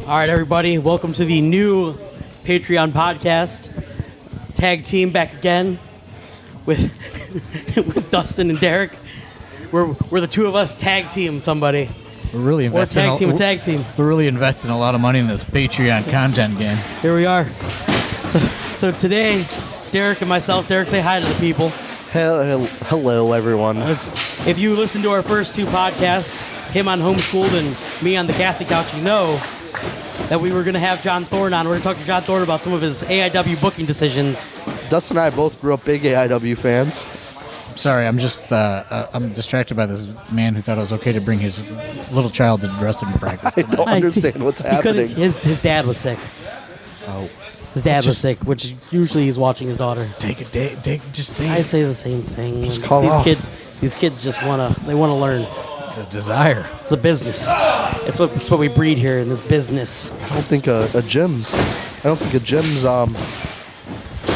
All right, everybody, welcome to the new Patreon podcast. Tag team back again with with Dustin and Derek. We're the two of us tag team somebody. We're really investing. Or tag team. We're really investing a lot of money in this Patreon content game. Here we are. So today, Derek and myself. Derek, say hi to the people. Hello, everyone. If you listen to our first two podcasts, him on Homeschooled and me on the Cassie Couch, you know that we were going to have John Thorne on. We're going to talk to John Thorne about some of his AIW booking decisions. Dustin and I both grew up big AIW fans. Sorry, I'm just I'm distracted by this man who thought it was okay to bring his little child to wrestling practice tonight. I don't understand what's happening. His dad was sick. Oh. His dad was sick, which usually he's watching his daughter. Take it, just take it. I say the same thing. Just call off. These kids just want to learn. The desire. It's the business. It's what we breed here in this business. I don't think a gym's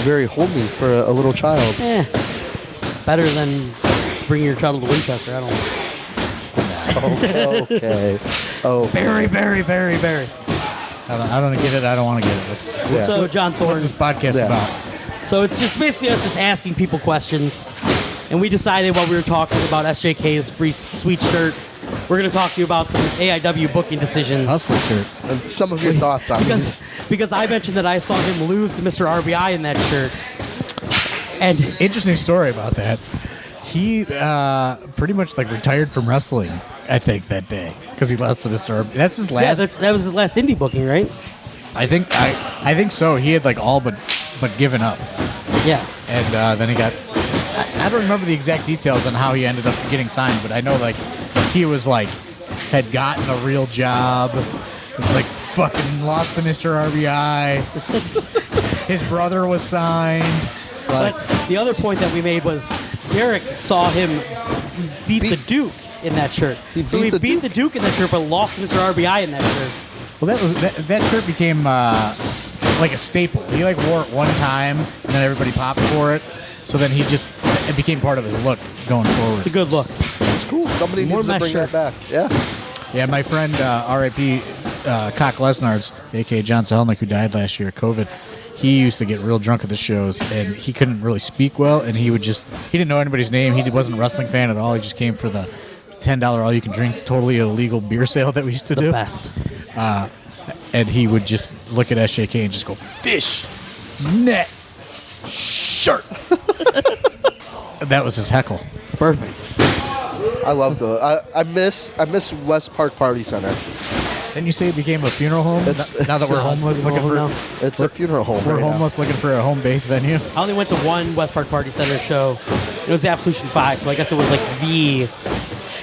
very homely for a little child. It's better than bringing your child to Winchester. I don't know. Okay. Oh. Barry. I don't get it. I don't want to get it. So John Thorne. What's this podcast about? So it's just basically us just asking people questions. And we decided while we were talking about SJK's free sweet shirt, we're going to talk to you about some AIW booking decisions. Hustler shirt. And some of your thoughts on this. Because I mentioned that I saw him lose to Mr. RBI in that shirt. And interesting story about that. He pretty much retired from wrestling, I think, that day. Because he lost to Mr. RBI. That's his last. Yeah, that was his last indie booking, right? I think so. He had all but given up. Yeah. And then he got... I don't remember the exact details on how he ended up getting signed, but I know he was had gotten a real job, fucking lost to Mr. RBI. His brother was signed. But the other point that we made was Derek saw him beat the Duke in that shirt. He beat the Duke in that shirt, but lost to Mr. RBI in that shirt. Well, that shirt became a staple. He wore it one time, and then everybody popped for it. So then it became part of his look going forward. It's a good look. It's cool. Somebody needs to bring that back. Yeah. Yeah, my friend R.I.P. Cock Lesnar's, a.k.a. John Selnick, who died last year of COVID, he used to get real drunk at the shows, and he couldn't really speak well, and he didn't know anybody's name. He wasn't a wrestling fan at all. He just came for the $10 all-you-can-drink, totally illegal beer sale that we used to do. The best. And he would just look at SJK and just go, fish, net, shirt. That was his heckle. Perfect. I love I miss West Park Party Center. Didn't you say it became a funeral home? Now that we're homeless looking for... It's a funeral home. We're homeless looking for a home-based venue. I only went to one West Park Party Center show. It was the Absolution 5, so I guess it was the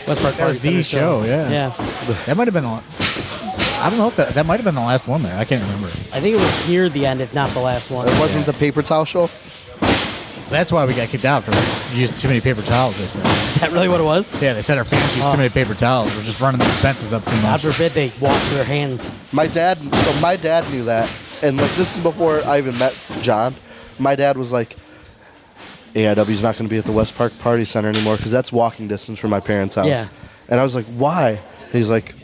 West Park Party Center show. Yeah. That might have been I don't know if that might have been the last one there. I can't remember. I think it was near the end, if not the last one. It wasn't the paper towel show? That's why we got kicked out for using too many paper towels, they said. Is that really what it was? Yeah, they said our fans use too many paper towels. We're just running the expenses up too much. God forbid they wash their hands. My dad knew that. And this is before I even met John. My dad was like, AIW's not going to be at the West Park Party Center anymore because that's walking distance from my parents' house. Yeah. And I was like, why? And he's like,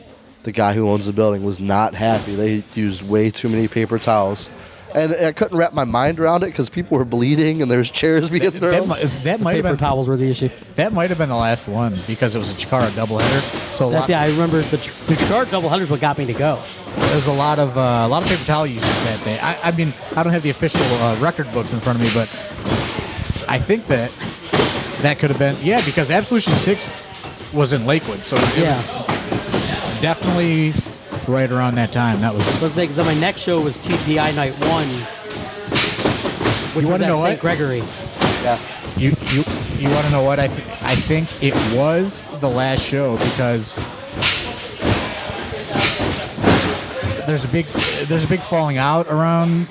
the guy who owns the building was not happy. They used way too many paper towels. And I couldn't wrap my mind around it because people were bleeding and there's chairs being thrown. That might have been towels were the issue. That might have been the last one because it was a Chikara doubleheader. So I remember the Chikara doubleheaders what got me to go. There was a lot of paper towel usage that day. I mean, I don't have the official record books in front of me, but I think that could have been because Absolution 6 was in Lakewood, so it was definitely right around that time. That was. So because my next show was TPI Night 1, which was at St. Gregory. Yeah. You want to know what? I think it was the last show because there's a big falling out around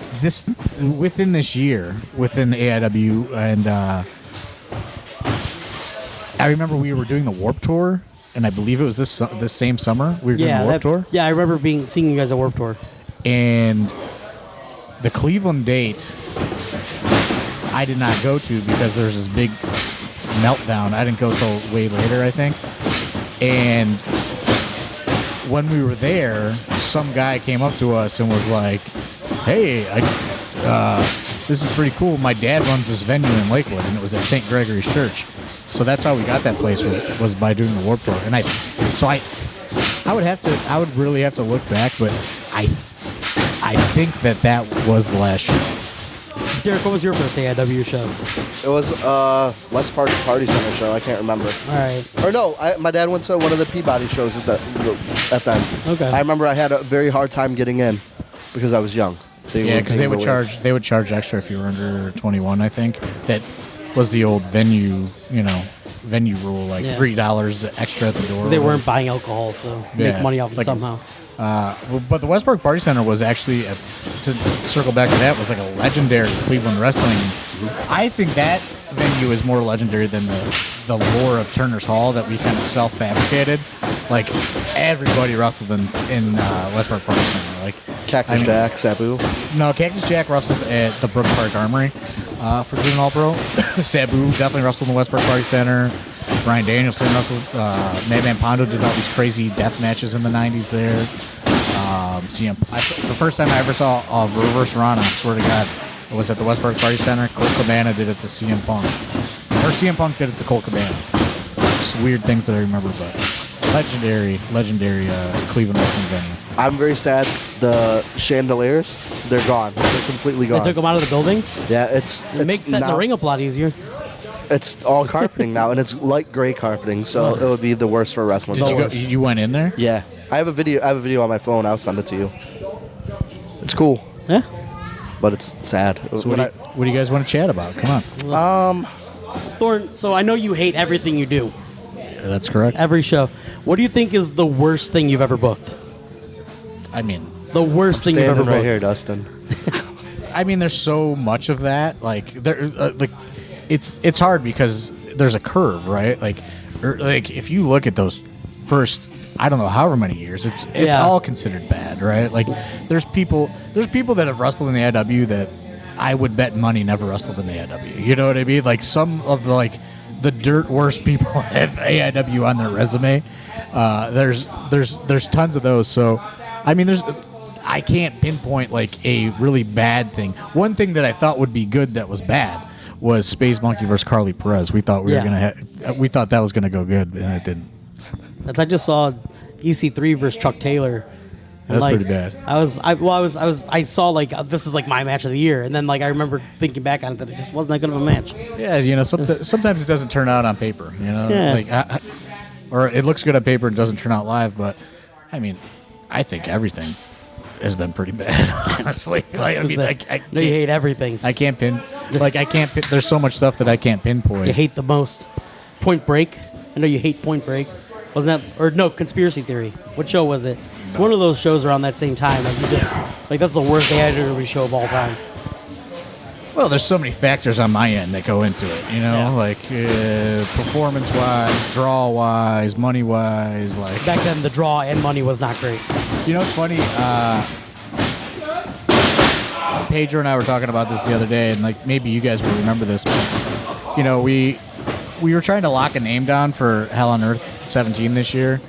within this year within AIW, and I remember we were doing the Warped Tour. And I believe it was this same summer we were doing the Warped Tour. Yeah, I remember seeing you guys at Warped Tour. And the Cleveland date, I did not go to because there's this big meltdown. I didn't go till way later, I think. And when we were there, some guy came up to us and was like, "Hey, this is pretty cool. My dad runs this venue in Lakewood, and it was at St. Gregory's Church." So that's how we got that place was by doing the Warped Tour. And I would really have to look back, but I think that was the last show. Derek, what was your first AIW show? It was West Park Party Center show. I can't remember. All right. Or no, my dad went to one of the Peabody shows at then. Okay. I remember I had a very hard time getting in because I was young. Because they would charge extra if you were under 21. I think that was the old venue rule, like $3 extra at the door. They weren't buying alcohol, so make money off it somehow. But the West Park Party Center was actually, to circle back to that, was like a legendary Cleveland wrestling. I think that venue is more legendary than the lore of Turner's Hall that we kind of self-fabricated. Like, everybody wrestled in West Park Party Center. Like Cactus Jack, Sabu. No, Cactus Jack wrestled at the Brook Park Armory for Cleveland All-Pro. Sabu definitely wrestled in the West Park Party Center. Brian Danielson wrestled. Madman Pondo did all these crazy death matches in the 90s there. The first time I ever saw Reverse Rana, I swear to God, it was at the West Park Party Center. Colt Cabana did it to CM Punk. Or CM Punk did it to Colt Cabana. Just weird things that I remember, but legendary Cleveland wrestling venue. I'm very sad. The chandeliers, they're gone. They're completely gone. They took them out of the building? Yeah, it makes setting the ring up a lot easier. It's all carpeting now, and it's light gray carpeting, so it would be the worst for wrestling. You went in there? Yeah, I have a video on my phone. I'll send it to you. It's cool. Yeah. But it's sad. So what do you guys want to chat about? Come on. Thorne, so I know you hate everything you do. That's correct. Every show. What do you think is the worst thing you've ever booked? I mean, the worst thing you've ever booked. Right here, Dustin. I mean, there's so much of that. Like it's hard because there's a curve, right? Like if you look at those first, I don't know, however many years, it's all considered bad, right? Like there's people that have wrestled in the AIW that I would bet money never wrestled in the AIW. You know what I mean? Like some of the dirt worst people have AIW on their resume. There's tons of those. So, I mean, I can't pinpoint like a really bad thing. One thing that I thought would be good that was bad was Space Monkey versus Carly Perez. We thought we thought that was gonna go good, and it didn't. I just saw EC3 versus Chuck Taylor. That's pretty bad. I saw like this is like my match of the year, and then like I remember thinking back on it that it just wasn't that good of a match. Yeah, you know, sometimes it doesn't turn out on paper. You know, or it looks good on paper and doesn't turn out live. But I mean, I think everything has been pretty bad, honestly. Like, I mean, I you hate everything. I can't pin. There's so much stuff that I can't pinpoint. You hate the most. Point Break. I know you hate Point Break. Wasn't that, or no, Conspiracy Theory. What show was it? It's one of those shows around that same time. Like that's the worst AIW show of all time. Well, there's so many factors on my end that go into it, you know, like performance-wise, draw-wise, money-wise. Like back then, the draw and money was not great. You know, it's funny. Pedro and I were talking about this the other day, and like maybe you guys will remember this. But, you know, we were trying to lock a name down for Hell on Earth 17 this year.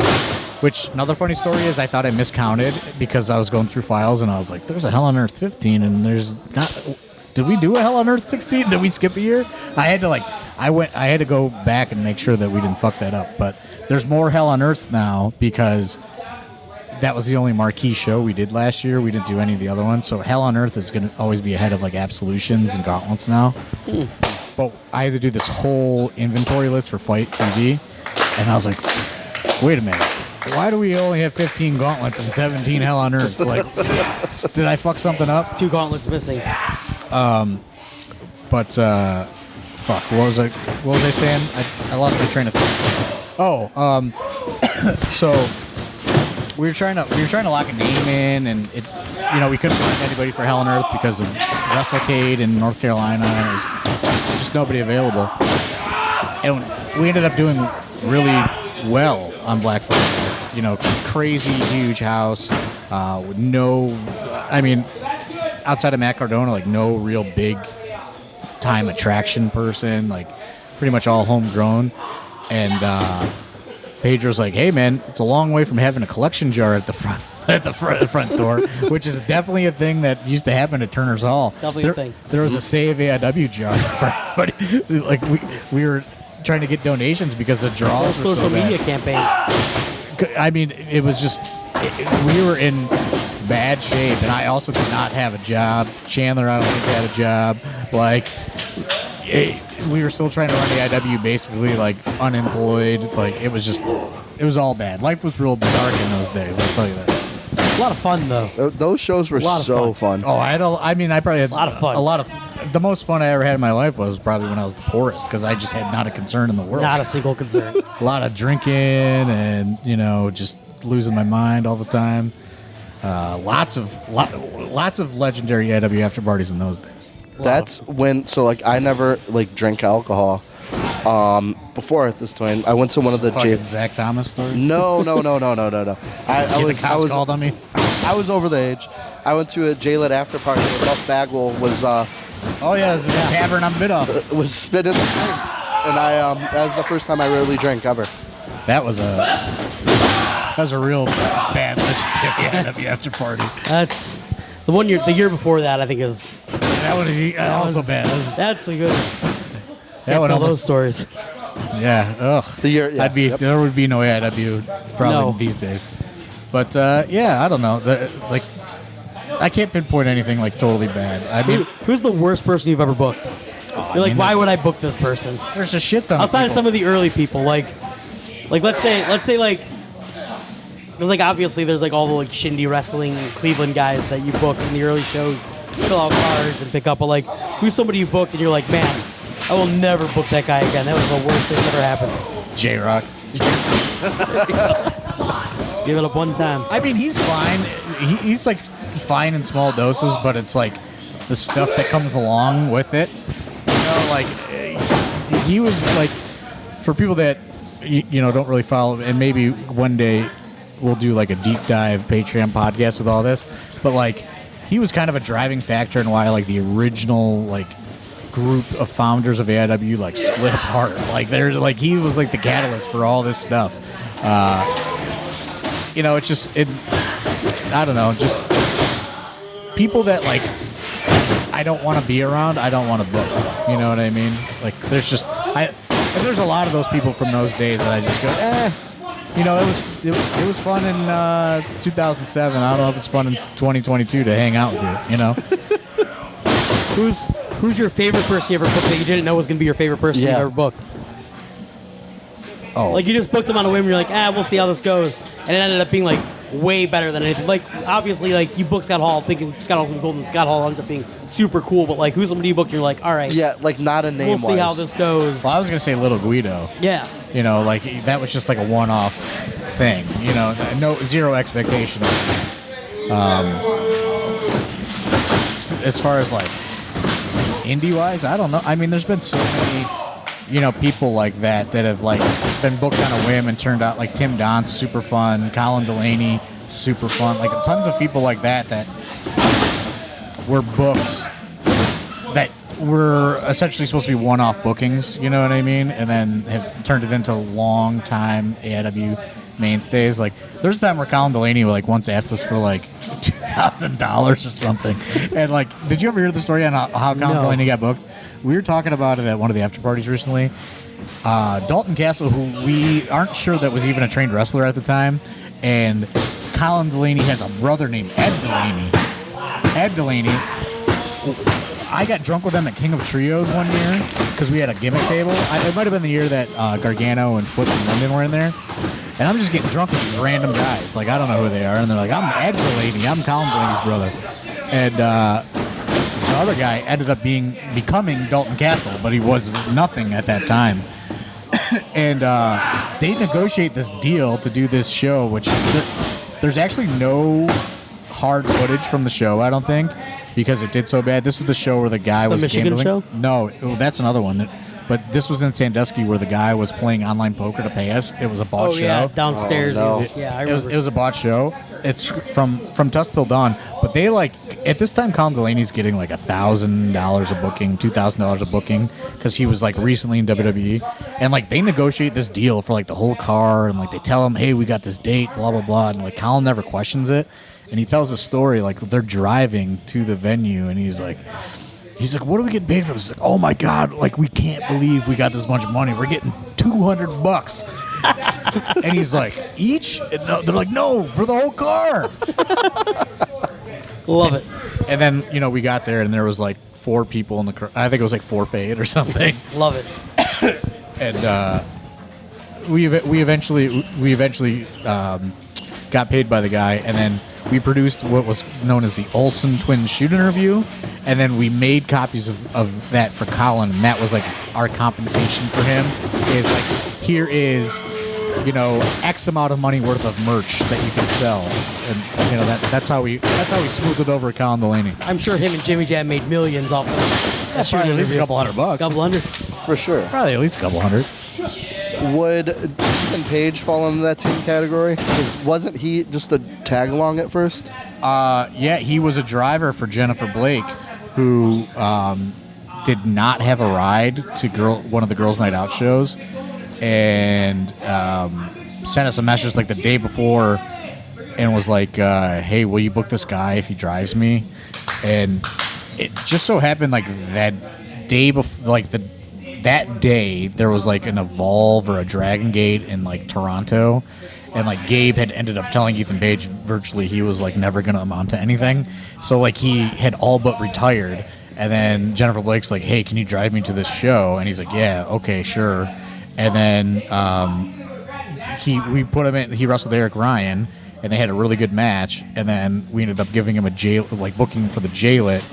Which, another funny story is I thought I miscounted because I was going through files and I was like, there's a Hell on Earth 15 and there's not... Did we do a Hell on Earth 16? Did we skip a year? I had to go back and make sure that we didn't fuck that up. But there's more Hell on Earth now because that was the only marquee show we did last year. We didn't do any of the other ones. So Hell on Earth is going to always be ahead of like Absolutions and Gauntlets now. But I had to do this whole inventory list for Fight TV. And I was like, wait a minute. Why do we only have 15 gauntlets and 17 Hell on Earths? Like, did I fuck something up? It's 2 gauntlets missing. But fuck. What was I saying? I lost my train of thought. So we were trying to lock a name in, and we couldn't find anybody for Hell on Earth because of WrestleCade in North Carolina, and it was just nobody available. And we ended up doing really well on Black Friday. You know, crazy huge house with outside of Matt Cardona, like no real big time attraction person, like pretty much all homegrown. And Pedro's like, "Hey man, it's a long way from having a collection jar at the front." At the front door, which is definitely a thing that used to happen at Turner's Hall. Definitely a thing. There was a Save AIW jar for everybody. Like we were trying to get donations because the draws were social so bad. media campaign. I mean, it was just we were in bad shape, and I also did not have a job. Chandler, I don't think had a job. Like we were still trying to run the IW, basically like unemployed. Like it was all bad. Life was real dark in those days. I'll tell you that. A lot of fun though. Those shows were so fun. Oh, I probably had a lot of fun. The most fun I ever had in my life was probably when I was the poorest, because I just had not a concern in the world. Not a single concern. A lot of drinking and just losing my mind all the time. Lots of legendary AIW after parties in those days. That's when. So like, I never like drank alcohol. Before at this point, I went to one of the Zach Thomas story. No. I was called on me. I was over the age. I went to a J-Lit after party where Buff Bagwell was. Oh yeah, it was a tavern on Bidoff. Was spitting the drinks, and that was the first time I really drank ever. That was a real bad legendary AIW after party. That's the one year. The year before that, I think is. That one is also bad. That's a good. That one tell almost, those stories. Yeah. Ugh. The year. Yeah, There would be no AIW probably these days. But yeah, I don't know. I can't pinpoint anything like totally bad. I mean, who's the worst person you've ever booked? You're like, why would I book this person? There's a shit ton. Outside of some of the early people, like let's say like, there's like obviously there's like all the like shindy wrestling Cleveland guys that you booked in the early shows, fill out cards and pick up. But like, who's somebody you booked and you're like, man, I will never book that guy again. That was the worst thing that ever happened. J-Rock. Give it up one time. I mean, he's fine. He's like fine in small doses, but it's like the stuff that comes along with it. Like he was like, for people that don't really follow, and maybe one day we'll do like a deep dive Patreon podcast with all this. But like, he was kind of a driving factor in why like the original like group of founders of AIW like split apart. Like they're like, he was like the catalyst for all this stuff. It's just I don't know, just people that like I don't want to be around. I don't want to book. You know what I mean? Like there's a lot of those people from those days that I just go, it was fun in 2007. I don't know if it's fun in 2022 to hang out with you. Who's your favorite person you ever booked that you didn't know was going to be your favorite person you ever booked? Oh. Like you just booked them on a whim and you're like, we'll see how this goes. And it ended up being like way better than anything. Like obviously like you booked Scott Hall thinking Scott Hall's going to be cool and Scott Hall ends up being super cool. But like who's somebody you booked and you're like, all right. Yeah, like not a name. We'll see how this goes. Well, I was going to say Little Guido. Yeah. Like that was just like a one-off thing. Zero expectation. As far as like indie-wise, I don't know. I mean, there's been so many, people like that have like been booked on a whim and turned out, like Tim Don's super fun, Colin Delaney super fun, like tons of people like that were books that were essentially supposed to be one-off bookings, you know what I mean, and then have turned it into long-time AIW mainstays. Like there's a time where Colin Delaney like once asked us for like $2,000 or something, and like, did you ever hear the story on how Colin Delaney got booked? We were talking about it at one of the after parties recently. Dalton Castle, who we aren't sure that was even a trained wrestler at the time, and Colin Delaney has a brother named Ed Delaney. I got drunk with them at King of Trios one year because we had a gimmick table. It might have been the year that Gargano and Foot and Linden were in there. And I'm just getting drunk with these random guys. Like, I don't know who they are. And they're like, I'm Ed Delaney. I'm Colin Delaney's brother. And the other guy ended up becoming Dalton Castle, but he was nothing at that time. And they negotiate this deal to do this show, which there's actually no hard footage from the show, I don't think, because it did so bad. This is the show where the guy was Michigan gambling. show? No, that's another one. but this was in Sandusky where the guy was playing online poker to pay us. It was a bought Oh show. yeah, downstairs. Oh, no. Yeah, I It was, remember. it was a bought show. It's from dusk till dawn. But they at this time, Colin Delaney's getting like $1,000 a booking, $2,000 a booking because he was like recently in WWE, and like they negotiate this deal for like the whole car, and like they tell him, hey, we got this date, blah blah blah, and like Colin never questions it, and he tells a story like they're driving to the venue, and he's like, what are we getting paid for this? He's like, oh my God, like we can't believe we got this much money. We're getting $200. And he's like, each? And they're like, no, for the whole car. Love it. And then, we got there and there was like 4 people in the car. I think it was like 4 paid or something. Love it. And we eventually got paid by the guy, and then we produced what was known as the Olsen Twins shoot interview, and then we made copies of that for Colin, and that was like our compensation for him. Is like, here is X amount of money worth of merch that you can sell, and that's how we smoothed it over Colin Delaney. I'm sure him and Jimmy Jam made millions off of that. Probably at least a couple $100. Couple hundred. For sure. Probably at least a couple $100. Would Ethan Page fall into that same category? 'Cause wasn't he just a tag along at first? Yeah, he was a driver for Jennifer Blake, who did not have a ride to one of the Girls' Night Out shows, and sent us a message like the day before, and was like, "Hey, will you book this guy if he drives me?" And it just so happened like that day before, like that day, there was like an Evolve or a Dragon Gate in like Toronto, and like Gabe had ended up telling Ethan Page virtually he was like never gonna amount to anything, so like he had all but retired. And then Jennifer Blake's like, hey, can you drive me to this show? And he's like, yeah, okay, sure. And then we put him in, he wrestled Eric Ryan, and they had a really good match, and then we ended up giving him booking for the J-Lit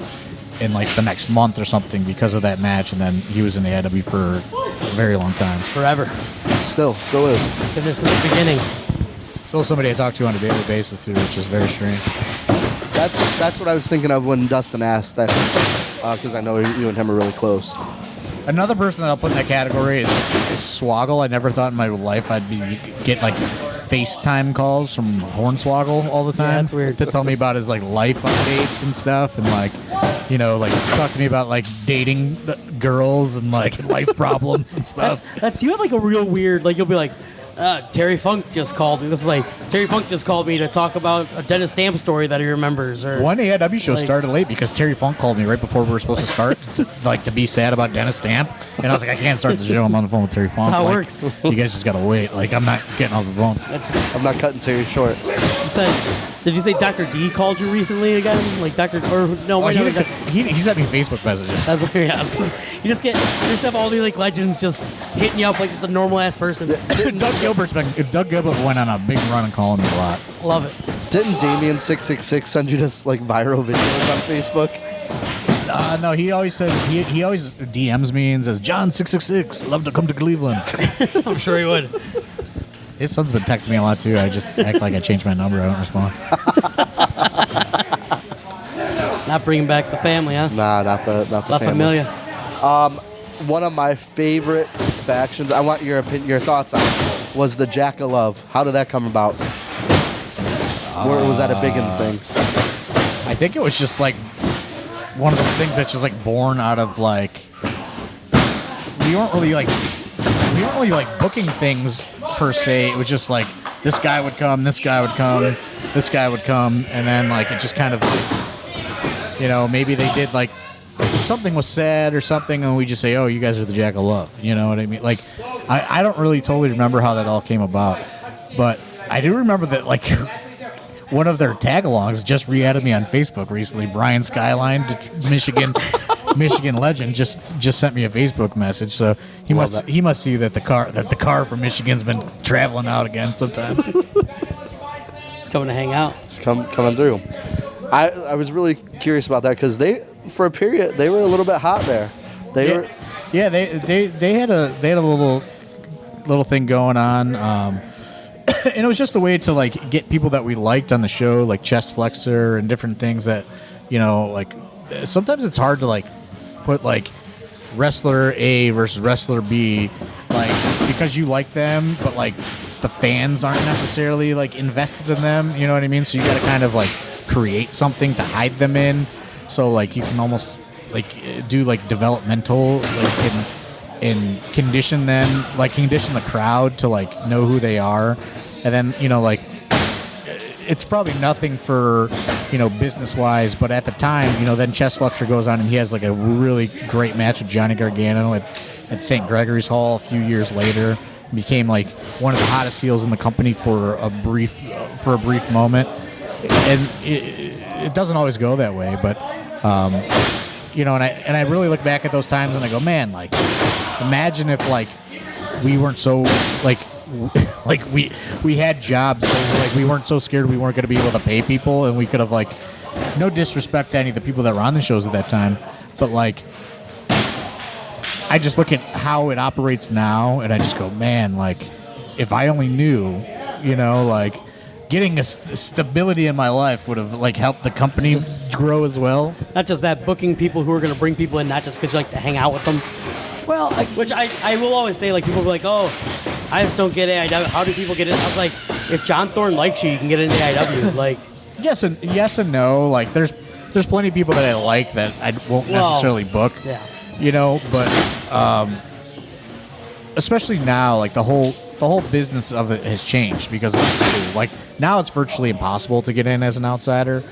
in like the next month or something because of that match, and then he was in the AIW for a very long time. Forever. Still is. Been there since the beginning. Still somebody I talk to on a daily basis too, which is very strange. That's what I was thinking of when Dustin asked that, because I know you and him are really close. Another person that I'll put in that category is Swoggle. I never thought in my life I'd get like FaceTime calls from Hornswoggle all the time. Yeah, that's weird. To tell me about his like life updates and stuff, and like talk to me about like dating girls and like life problems and stuff. That's you have like a real weird, like you'll be like, Terry Funk just called me. This is like Terry Funk just called me to talk about a Dennis Stamp story that he remembers. Or one AIW show like, started late because Terry Funk called me right before we were supposed to start, to be sad about Dennis Stamp, and I was like, I can't start the show. I'm on the phone with Terry Funk. That's how it like, works. You guys just gotta wait. Like, I'm not getting off the phone. I'm not cutting Terry short. Did you say Dr. D called you recently again? Like Dr. Or no, wait, no, He sent me Facebook messages. that's weird. Yeah, you just have all these like legends just hitting you up like just a normal ass person. Doug Gilbert went on a big run and calling me a lot. Love it. Didn't Damien666 send you just like viral videos on Facebook? No, he always says he always DMs me and says, John666, love to come to Cleveland. I'm sure he would. His son's been texting me a lot too. I just act like I changed my number. I don't respond. Not bringing back the family, huh? Nah, not the La family. Familia. One of my favorite factions, I want your thoughts on it, was the Jack of Love. How did that come about? Or was that a Biggins thing? I think it was just like one of those things that's just like born out of like we weren't really like booking things per se. It was just like this guy would come, this guy would come, this guy would come, and then like it just kind of maybe they did like something was said or something, and we just say, oh, you guys are the Jack of Love. You know what I mean? Like I don't really totally remember how that all came about, but I do remember that like one of their tag-alongs just re-added me on Facebook recently. Brian Skyline, Michigan legend, just sent me a Facebook message. So he must see that the car from Michigan's been traveling out again sometimes. It's coming to hang out. It's coming through. I was really curious about that because for a period they were a little bit hot there. They had a little thing going on. And it was just a way to like get people that we liked on the show, like Chest Flexor and different things that, like sometimes it's hard to like put like wrestler A versus wrestler B, like because you like them, but like the fans aren't necessarily like invested in them. You know what I mean? So you got to kind of like create something to hide them in. So like you can almost like do like developmental like and condition them, like condition the crowd to like know who they are, and then like it's probably nothing for business wise, but at the time then Chest Fletcher goes on and he has like a really great match with Johnny Gargano at St. Gregory's Hall a few years later. Became like one of the hottest heels in the company for a brief moment, and it doesn't always go that way, but and I really look back at those times and I go, man, like imagine if like we weren't so like we had jobs, so like we weren't so scared we weren't going to be able to pay people, and we could have like, no disrespect to any of the people that were on the shows at that time, but like I just look at how it operates now and I just go, man, like if I only knew, like getting a stability in my life would have like helped the company grow as well. Not just that, booking people who are going to bring people in, not just because you like to hang out with them. Well, which I will always say, like people will be like, oh, I just don't get AIW. How do people get in? I was like, if John Thorne likes you can get into AIW. Like, yes and no. Like there's plenty of people that I like that I won't necessarily book. Yeah. But especially now, like the whole business of it has changed because of this too. Like now it's virtually impossible to get in as an outsider.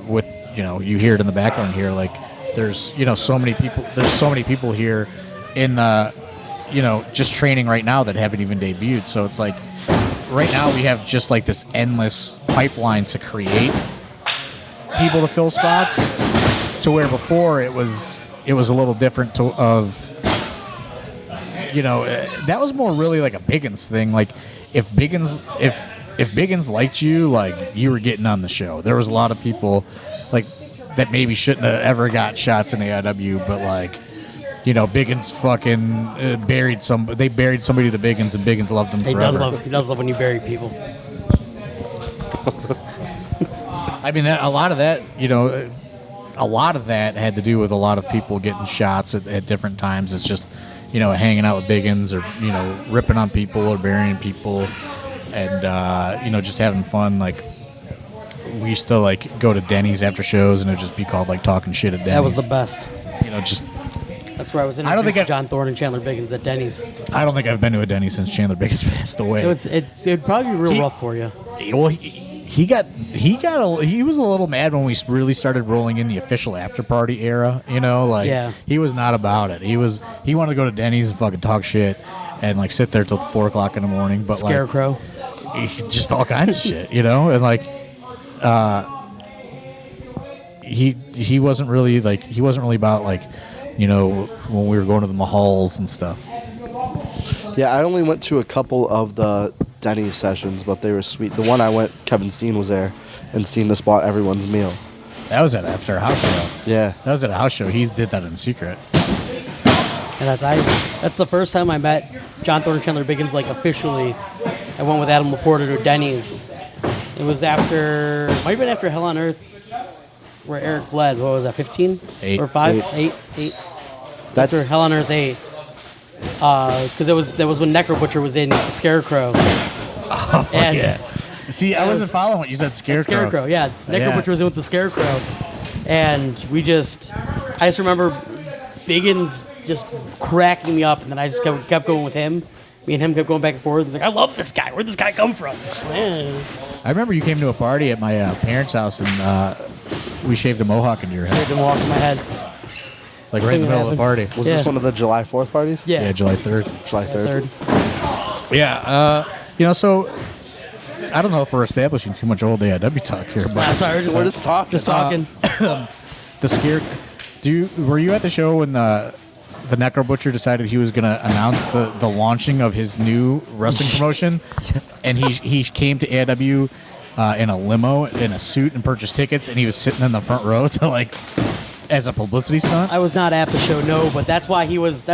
With you hear it in the background here, like there's so many people. There's so many people here in just training right now that haven't even debuted. So it's like right now we have just like this endless pipeline to create people to fill spots. To where before it was a little different that was more really like a Biggins thing. Like if Biggins liked you, like you were getting on the show. There was a lot of people like that maybe shouldn't have ever got shots in AIW, but like Biggins fucking buried somebody to Biggins, and Biggins loved him forever. He does love when you bury people. I mean, a lot of that had to do with a lot of people getting shots at different times. It's just hanging out with Biggins or ripping on people or burying people, and just having fun. Like we used to like go to Denny's after shows, and it'd just be called like talking shit at Denny's. That was the best. Just. That's where I was introduced to John Thorne and Chandler Biggins at Denny's. I don't think I've been to a Denny's since Chandler Biggins passed away. It'd probably be real rough for you. Well, he was a little mad when we really started rolling in the official after party era. He was not about it. He wanted to go to Denny's and fucking talk shit and like sit there till 4 o'clock in the morning. But Scarecrow, just all kinds of shit, and like he wasn't really about like. When we were going to the Mahals and stuff. Yeah, I only went to a couple of the Denny's sessions, but they were sweet. The one I went, Kevin Steen was there, and Steen just bought everyone's meal. That was after a house show. Yeah. That was at a house show. He did that in secret. And that's the first time I met John Thorne and Chandler Biggins, like, officially. I went with Adam Laporta to Denny's. It was might have been after Hell on Earth, where Eric bled. What was that, 15? 8. Or 5? 8. That's after Hell on Earth 8. Because that was when Necro Butcher was in Scarecrow. Oh, and yeah. See, I wasn't following what you said, Scarecrow. Scarecrow, yeah. Necro Butcher was in with the Scarecrow. And I just remember Biggins just cracking me up, and then I just kept going with him. Me and him kept going back and forth. He's like, I love this guy. Where'd this guy come from? Man. I remember you came to a party at my parents' house, and we shaved a mohawk into your head. Shaved a mohawk in my head. Like right in the middle of the party. Was this one of the July 4th parties? Yeah, July 3rd. July 3rd. Yeah, so I don't know if we're establishing too much old AIW talk here, but sorry, we're just talking. Just talking. The scare. Were you at the show when the Necro Butcher decided he was going to announce the launching of his new wrestling promotion, and he came to AIW in a limo in a suit and purchased tickets, and he was sitting in the front row to like. As a publicity stunt? I was not at the show, no, but that's why he was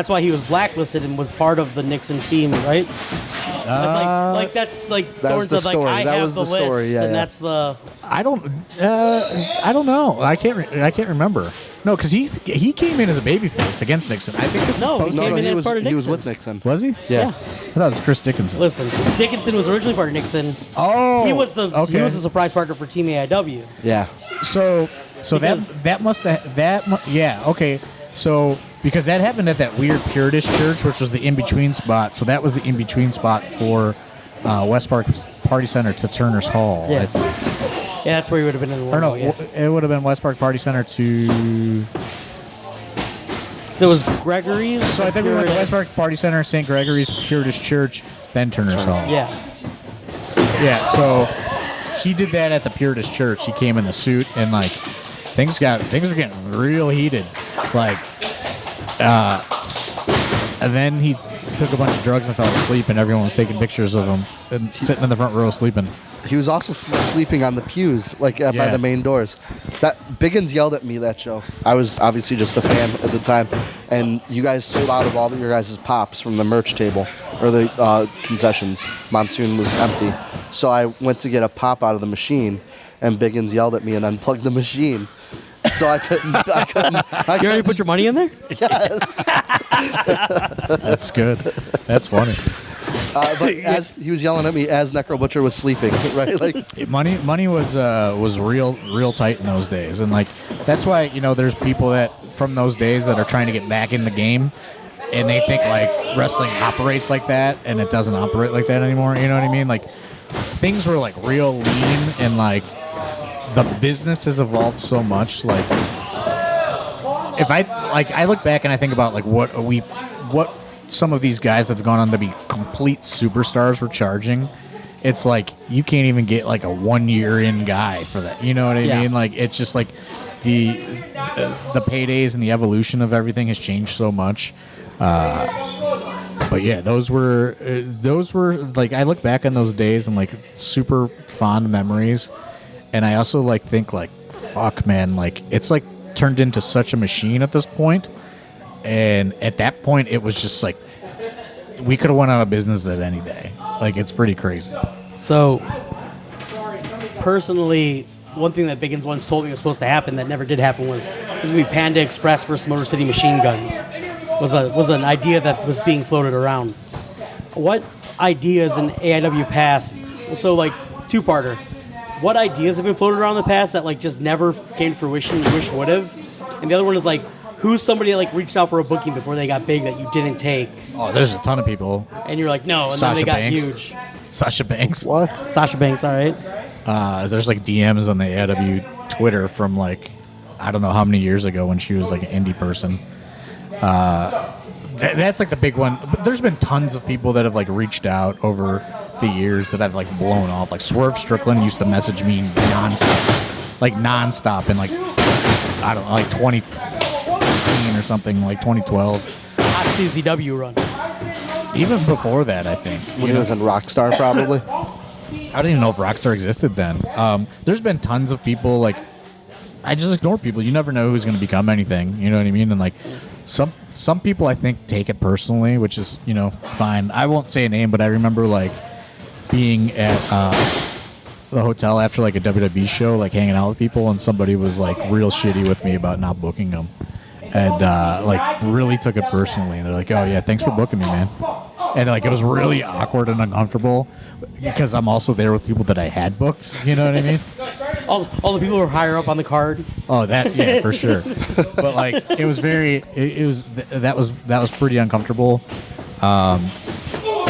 blacklisted and was part of the Nixon team, right? That's Thorne's the story. I that have was the list, story. Yeah, and yeah. that's the. I don't know. I can't remember. No, because he came in as a babyface against Nixon. I think this No, is he supposed came to in be. as part of he was Nixon. with Nixon. Was he? Yeah. Yeah. I thought it was Chris Dickinson. Listen, Dickinson was originally part of Nixon. Oh, He was the okay. surprise partner for Team AIW. Yeah. So Because- that must have yeah, okay. So because that happened at that weird Puritan church, which was the in between spot. So that was the in between spot for West Park Party Center to Turner's Hall. Yeah. I think. Yeah, that's where he would have been in the Or no, War. Yeah. it would have been West Park Party Center to. So it was Gregory's. So I think we went to West Park Party Center, St. Gregory's Puritan Church, then Turner's Hall. Yeah. Yeah, so he did that at the Puritan Church. He came in the suit, and like things were getting real heated. Like, and then he took a bunch of drugs and fell asleep, and everyone was taking pictures of him and sitting in the front row sleeping. He was also sleeping on the pews, like by Yeah. the main doors. That Biggins yelled at me that show. I was obviously just a fan at the time, and you guys sold out of all of your guys' pops from the merch table or the concessions. Monsoon was empty, so I went to get a pop out of the machine, and Biggins yelled at me and unplugged the machine. So I couldn't. You already put your money in there? Yes. That's good. That's funny. But as he was yelling at me as Necro Butcher was sleeping, right? Like Money was real tight in those days, and like that's why there's people that from those days that are trying to get back in the game, and they think like wrestling operates like that, and it doesn't operate like that anymore. You know what I mean? Like things were like real lean, and like the business has evolved so much. Like if I look back and I think about like what some of these guys that have gone on to be complete superstars were charging. It's like you can't even get like a 1 year in guy for that. You know what I Yeah. mean? Like it's just like the paydays and the evolution of everything has changed so much. But yeah, those were like I look back on those days and like super fond memories. And I also like think like fuck man, like it's like turned into such a machine at this point. And at that point, it was just like we could have went out of business at any day. Like it's pretty crazy. So, personally, one thing that Biggins once told me was supposed to happen that never did happen was going to be Panda Express versus Motor City Machine Guns. Was an idea that was being floated around. What ideas in AIW past? So, like, two-parter. What ideas have been floated around in the past that like just never came to fruition? You wish would have. And the other one is like, who's somebody that like reached out for a booking before they got big that you didn't take, Oh, there's a ton of people. and you're like, no, and Sasha then they got Banks. huge. Sasha Banks. what? Sasha Banks, all right. There's like DMs on the AIW Twitter from like I don't know how many years ago when she was like an indie person. That's like the big one. But there's been tons of people that have like reached out over the years that I've like blown off. Like Swerve Strickland used to message me nonstop in like I don't know, like 2013 or something, like 2012. Hot CZW run. Even before that, I think. When he was in Rockstar, probably. I don't even know if Rockstar existed then. There's been tons of people like I just ignore people. You never know who's going to become anything. You know what I mean? And like some people I think take it personally, which is fine. I won't say a name, but I remember like being at the hotel after like a WWE show, like hanging out with people, and somebody was like real shitty with me about not booking them, and like really took it personally. And they're like, "Oh yeah, thanks for booking me, man." And like it was really awkward and uncomfortable because I'm also there with people that I had booked. You know what I mean? All the people who are higher up on the card. Oh, that yeah, for sure. But like it was that was pretty uncomfortable.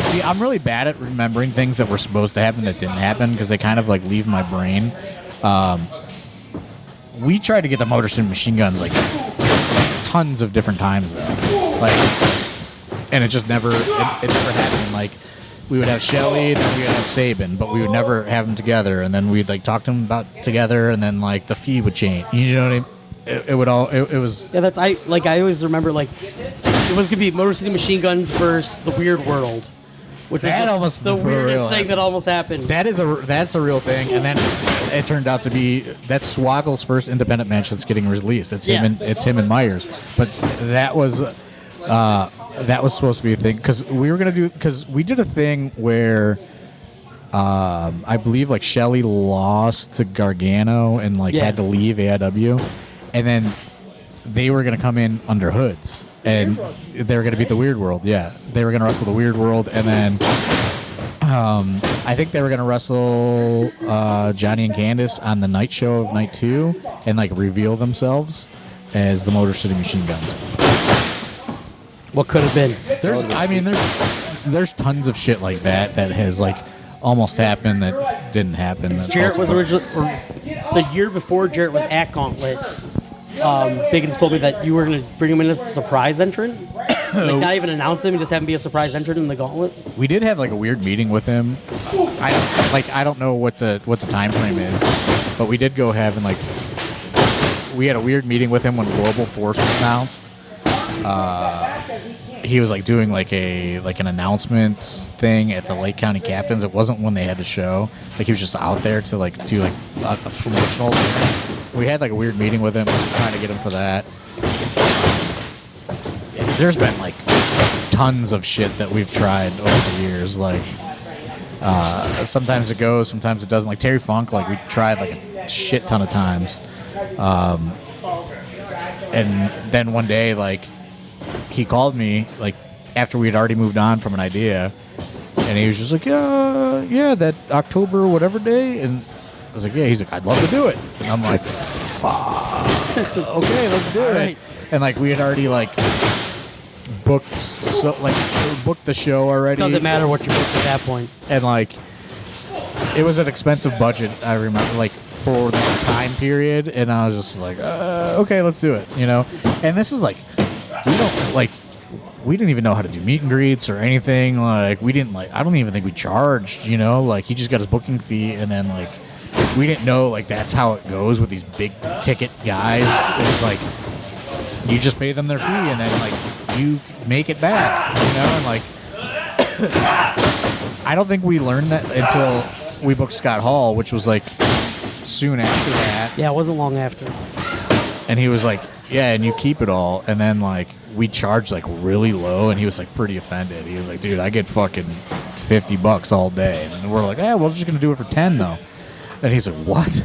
See, I'm really bad at remembering things that were supposed to happen that didn't happen because they kind of like leave my brain. We tried to get the Motor City Machine Guns like tons of different times though, like, and it just never it never happened. Like we would have Shelly and then we would have Sabin, but we would never have them together. And then we'd like talk to them about together, and then like the fee would change. You know what I mean? It was. Yeah, I always remember like it was gonna be Motor City Machine Guns versus the Weird World, which was That just almost the for weirdest real thing that almost happened. That's a real thing, and then it turned out to be that's Swoggle's first independent match that's getting released. It's him and Myers, but that was supposed to be a thing because we did a thing where I believe like Shelly lost to Gargano and like Yeah. had to leave AIW, and then they were going to come in under hoods, and they were going to beat the Weird World. Yeah, they were going to wrestle the Weird World, and then I think they were going to wrestle Johnny and Candice on the night show of night 2 and like reveal themselves as the Motor City Machine Guns. What could have been? There's tons of shit like that has like almost happened that didn't happen. Jarrett was originally, or the year before Jarrett was at Gauntlet. Biggins told me that you were going to bring him in as a surprise entrant, like not even announce him and just have him be a surprise entrant in the Gauntlet. We did have like a weird meeting with him. I don't know what the time frame is, but we did go have and like we had a weird meeting with him when Global Force was announced. He was like doing like an announcements thing at the Lake County Captains. It wasn't when they had the show. Like he was just out there to like do like a promotional thing. We had like a weird meeting with him, trying to get him for that. There's been like tons of shit that we've tried over the years. Like sometimes it goes, sometimes it doesn't. Like Terry Funk, like we tried like a shit ton of times. And then one day, like he called me like after we had already moved on from an idea, and he was just like, yeah, that October whatever day, and I was like, yeah. He's like, I'd love to do it, and I'm like, fuck, okay, let's do it. Right. And like we had already like booked the show already. Doesn't matter what you booked at that point. And like it was an expensive budget, I remember, like for the time period, and I was just like, okay, let's do it, you know. And this is like we didn't even know how to do meet and greets or anything. Like we didn't I don't even think we charged, you know. Like he just got his booking fee, and then like we didn't know like that's how it goes with these big ticket guys. It's like you just pay them their fee, and then like you make it back, you know. And like I don't think we learned that until we booked Scott Hall, which was like soon after that. Yeah, it wasn't long after. And he was like, yeah, and you keep it all. And then like we charged like really low, and he was like pretty offended. He was like, dude, I get fucking $50 all day. And we're like, yeah, we're just gonna do it for 10 though. And he's like, what?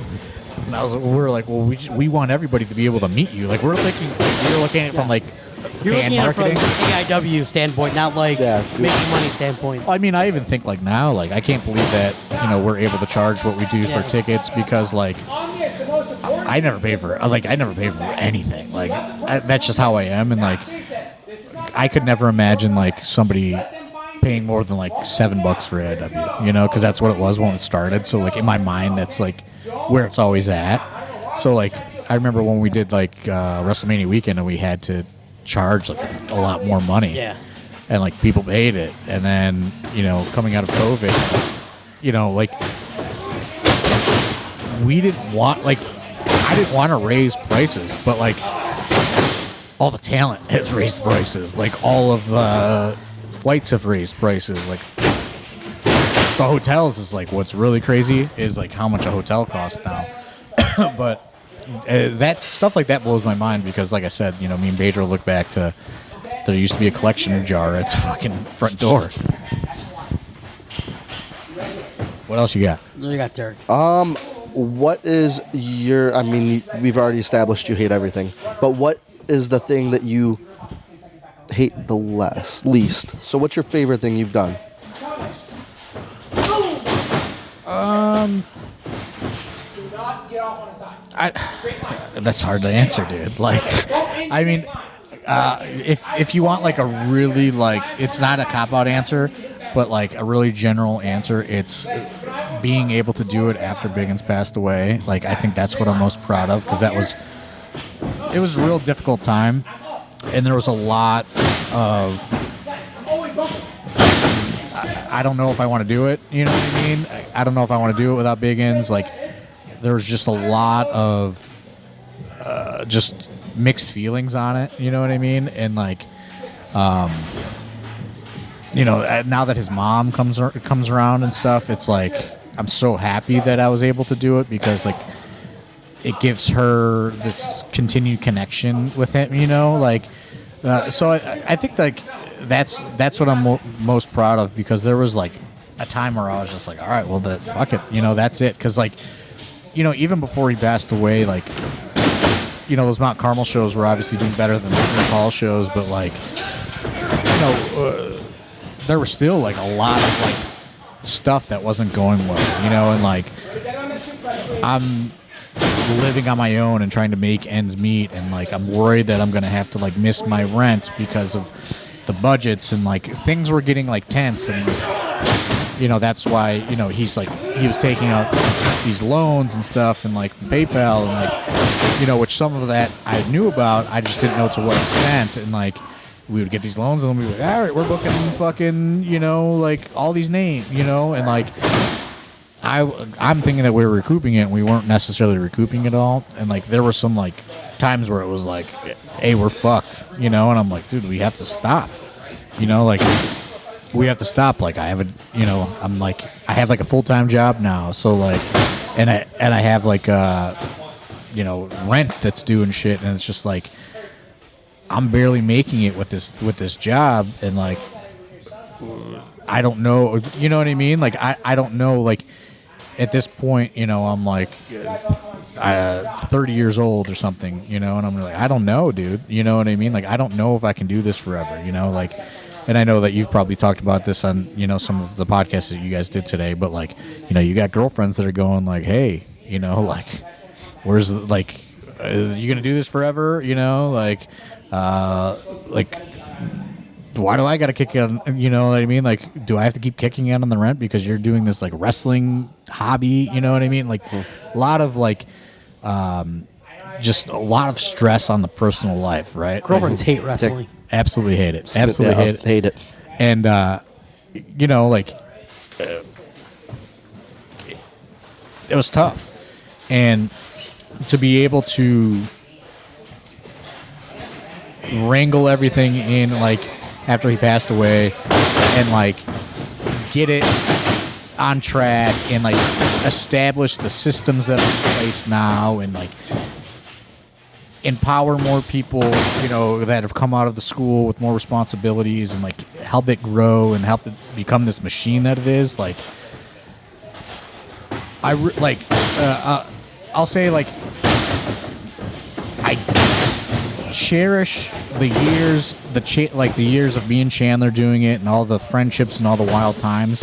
And we were like, well, we want everybody to be able to meet you. Like we're looking at it from like you're fan looking marketing, at it from AIW standpoint, not like making money standpoint. I mean, I even think like now, like I can't believe that we're able to charge what we do for tickets, because like I never pay for anything. Like that's just how I am, and like I could never imagine like somebody paying more than like $7 for AIW, because that's what it was when it started. So like in my mind, that's like where it's always at. So like I remember when we did like WrestleMania weekend, and we had to charge like a lot more money. Yeah. And like people paid it, and then coming out of COVID, like we didn't want I didn't want to raise prices, but like all the talent has raised prices. Like all of the flights have raised prices. Like the hotels is like what's really crazy is like how much a hotel costs now. But that stuff like that blows my mind, because like I said, me and Pedro look back to there used to be a collection jar at its fucking front door. What else you got? What do you got, Derek? What is your? I mean, we've already established you hate everything, but what is the thing that you hate the least? So, what's your favorite thing you've done? That's hard to answer, dude. Like, I mean, if you want like a really like, it's not a cop-out answer, but like a really general answer, it's being able to do it after Biggins passed away. Like, I think that's what I'm most proud of, because it was a real difficult time, and there was a lot of I don't know if I want to do it. You know what I mean? I don't know if I want to do it without Biggins. Like, there was just a lot of just mixed feelings on it. You know what I mean? And like, now that his mom comes around and stuff, it's like I'm so happy that I was able to do it, because like it gives her this continued connection with him. Like, so I think like that's what I'm most proud of, because there was like a time where I was just like, all right, well, fuck it, that's it, because like even before he passed away, like those Mount Carmel shows were obviously doing better than the Hall shows, but like, there was still like a lot of like stuff that wasn't going well, and like I'm living on my own and trying to make ends meet, and like I'm worried that I'm gonna have to like miss my rent because of the budgets, and like things were getting like tense, and that's why he was taking out these loans and stuff, and like from PayPal, and like which some of that I knew about, I just didn't know to what extent, and like we would get these loans and we would be like, all right, we're booking fucking like all these names, and like I'm thinking that we were recouping it, and we weren't necessarily recouping it all. And like there were some like times where it was like, hey, we're fucked, and I'm like, dude, we have to stop, like we have to stop. Like I have I'm like I have like a full-time job now, so like, and I have like rent that's due and shit, and it's just like I'm barely making it with this job, and like I don't know, you know what I mean? Like I don't know, like at this point, I'm like 30 years old or something, and I'm like, I don't know, dude. You know what I mean? Like I don't know if I can do this forever, like, and I know that you've probably talked about this on, some of the podcasts that you guys did today, but like, you got girlfriends that are going like, hey, like, where's the, like, are you going to do this forever? Like, why do I got to kick it on, you know what I mean? Like, do I have to keep kicking it on the rent because you're doing this, like, wrestling hobby, you know what I mean? Like, a lot of, like, just a lot of stress on the personal life, right? Girlfriends hate wrestling. Absolutely hate it. Absolutely hate it. And, like, it was tough. And to be able to wrangle everything in, like, after he passed away, and like get it on track, and like establish the systems that are in place now, and like empower more people, that have come out of the school with more responsibilities, and like help it grow and help it become this machine that it is. Like I'll say, like, I cherish the years, the years of me and Chandler doing it, and all the friendships and all the wild times.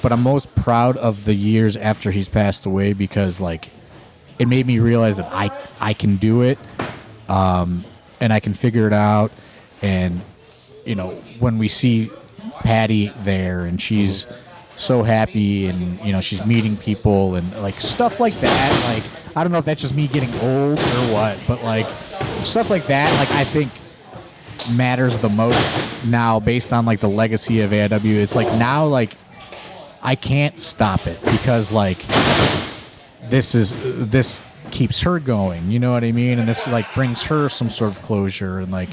But I'm most proud of the years after he's passed away, because like it made me realize that I can do it, and I can figure it out. And when we see Patty there, and she's so happy, and she's meeting people, and like stuff like that, like I don't know if that's just me getting old or what, but like stuff like that, like I think matters the most now, based on like the legacy of AIW. It's like now, like I can't stop it, because like this keeps her going, you know what I mean? And this like brings her some sort of closure. And like,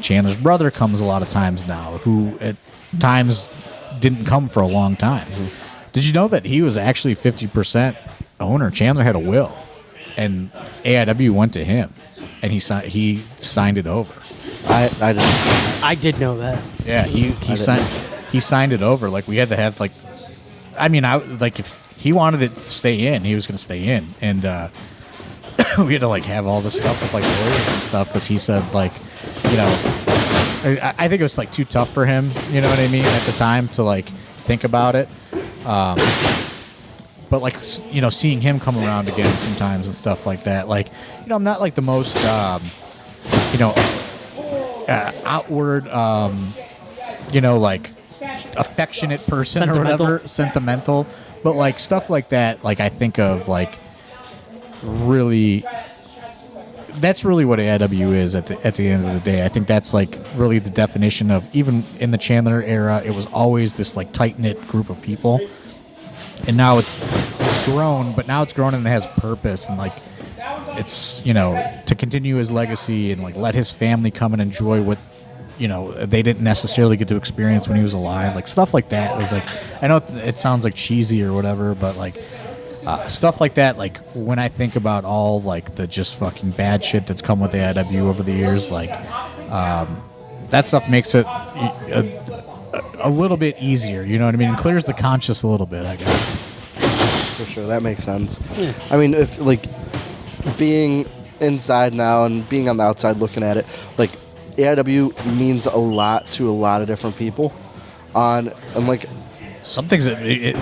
Chandler's brother comes a lot of times now, who at times didn't come for a long time. Did you know that he was actually 50% owner? Chandler had a will, and AIW went to him, and he signed it over. I did know that. Yeah, he signed it over. Like we had to have like, I mean, if he wanted it to stay in, he was going to stay in, and we had to like have all this stuff with like lawyers and stuff, because he said like, I think it was like too tough for him, you know what I mean, at the time to like think about it. But like, seeing him come around again sometimes and stuff like that, like, I'm not like the most, outward, like affectionate person or whatever, sentimental, but like stuff like that, like I think of like really, that's really what AIW is at the end of the day. I think that's like really the definition of, even in the Chandler era, it was always this like tight-knit group of people. And now it's grown, but now it's grown and it has purpose, and like it's, to continue his legacy, and like let his family come and enjoy what, they didn't necessarily get to experience when he was alive. Like stuff like that was like, I know it sounds like cheesy or whatever, but like stuff like that, like when I think about all like the just fucking bad shit that's come with AIW over the years, like that stuff makes it a little bit easier, you know what I mean? And clears the conscience a little bit, I guess. For sure, that makes sense. Yeah. I mean, if like being inside now and being on the outside looking at it, like AIW means a lot to a lot of different people. And like Some things,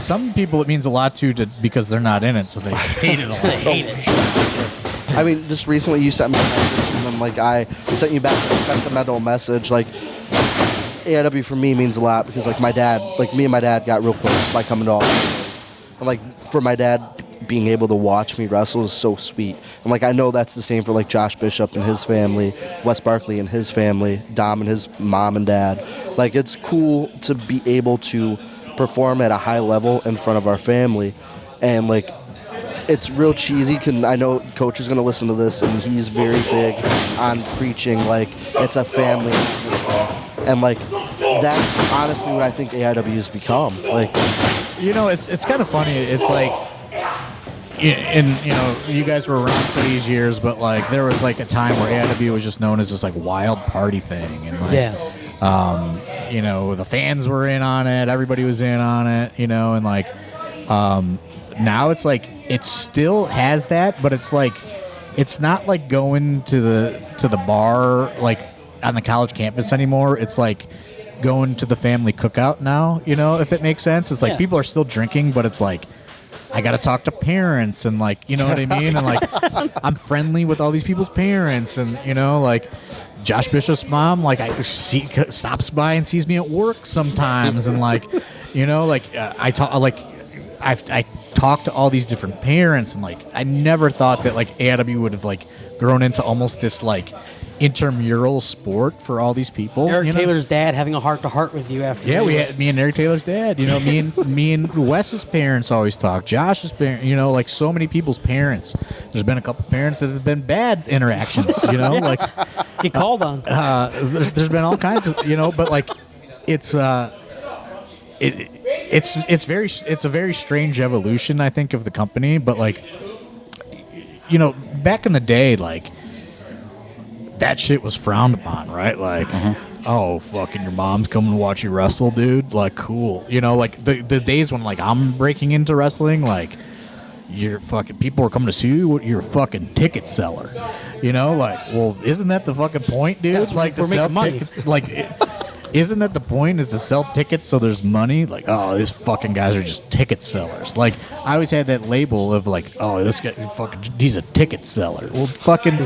some people it means a lot to because they're not in it, so they hate it a lot. They hate it. I mean, just recently you sent me a message, and then like I sent you back a sentimental message. Like AIW for me means a lot because like my dad, like me and my dad got real close by coming to all the shows. And like for my dad being able to watch me wrestle is so sweet. And like I know that's the same for like Josh Bishop and his family, Wes Barkley and his family, Dom and his mom and dad. Like it's cool to be able to perform at a high level in front of our family, and like it's real cheesy. I know Coach is going to listen to this, and he's very big on preaching like it's a family atmosphere, and like that's honestly what I think AIW has become. Like, you know, it's kind of funny. It's like, and you know, you guys were around for these years, but like there was like a time where AIW was just known as this like wild party thing, and like, you know, the fans were in on it, everybody was in on it, you know, and like now it's like it still has that, but it's like it's not like going to the bar like on the college campus anymore. It's like going to the family cookout now, you know, if it makes sense. It's like people are still drinking, but it's like I got to talk to parents and like, you know what I mean? And like I'm friendly with all these people's parents, and you know, like Josh Bishop's mom, like stops by and sees me at work sometimes, and like, you know, like I talk to all these different parents, and like I never thought that like AIW would have like grown into almost this like intramural sport for all these people. Eric Taylor's dad having a heart-to-heart with you after. Yeah, we had me and Eric Taylor's dad. You know, me and Wes's parents always talk. Josh's parents. You know, like so many people's parents. There's been a couple parents that have been bad interactions. You know, like get called on. There's been all kinds of, you know, but like it's a very strange evolution, I think, of the company. But like, you know, back in the day, like that shit was frowned upon, right? Like, oh, fucking your mom's coming to watch you wrestle, dude. Like, cool. You know, like the days when like I'm breaking into wrestling, like you're fucking people are coming to see you. You're a fucking ticket seller. You know, like, well, isn't that the fucking point, dude? Yeah, like to we're sell making money. tickets, like. Isn't that the point? Is to sell tickets so there's money? Like, oh, these fucking guys are just ticket sellers. Like, I always had that label of like, oh, this guy fucking, he's a ticket seller. Well, fucking,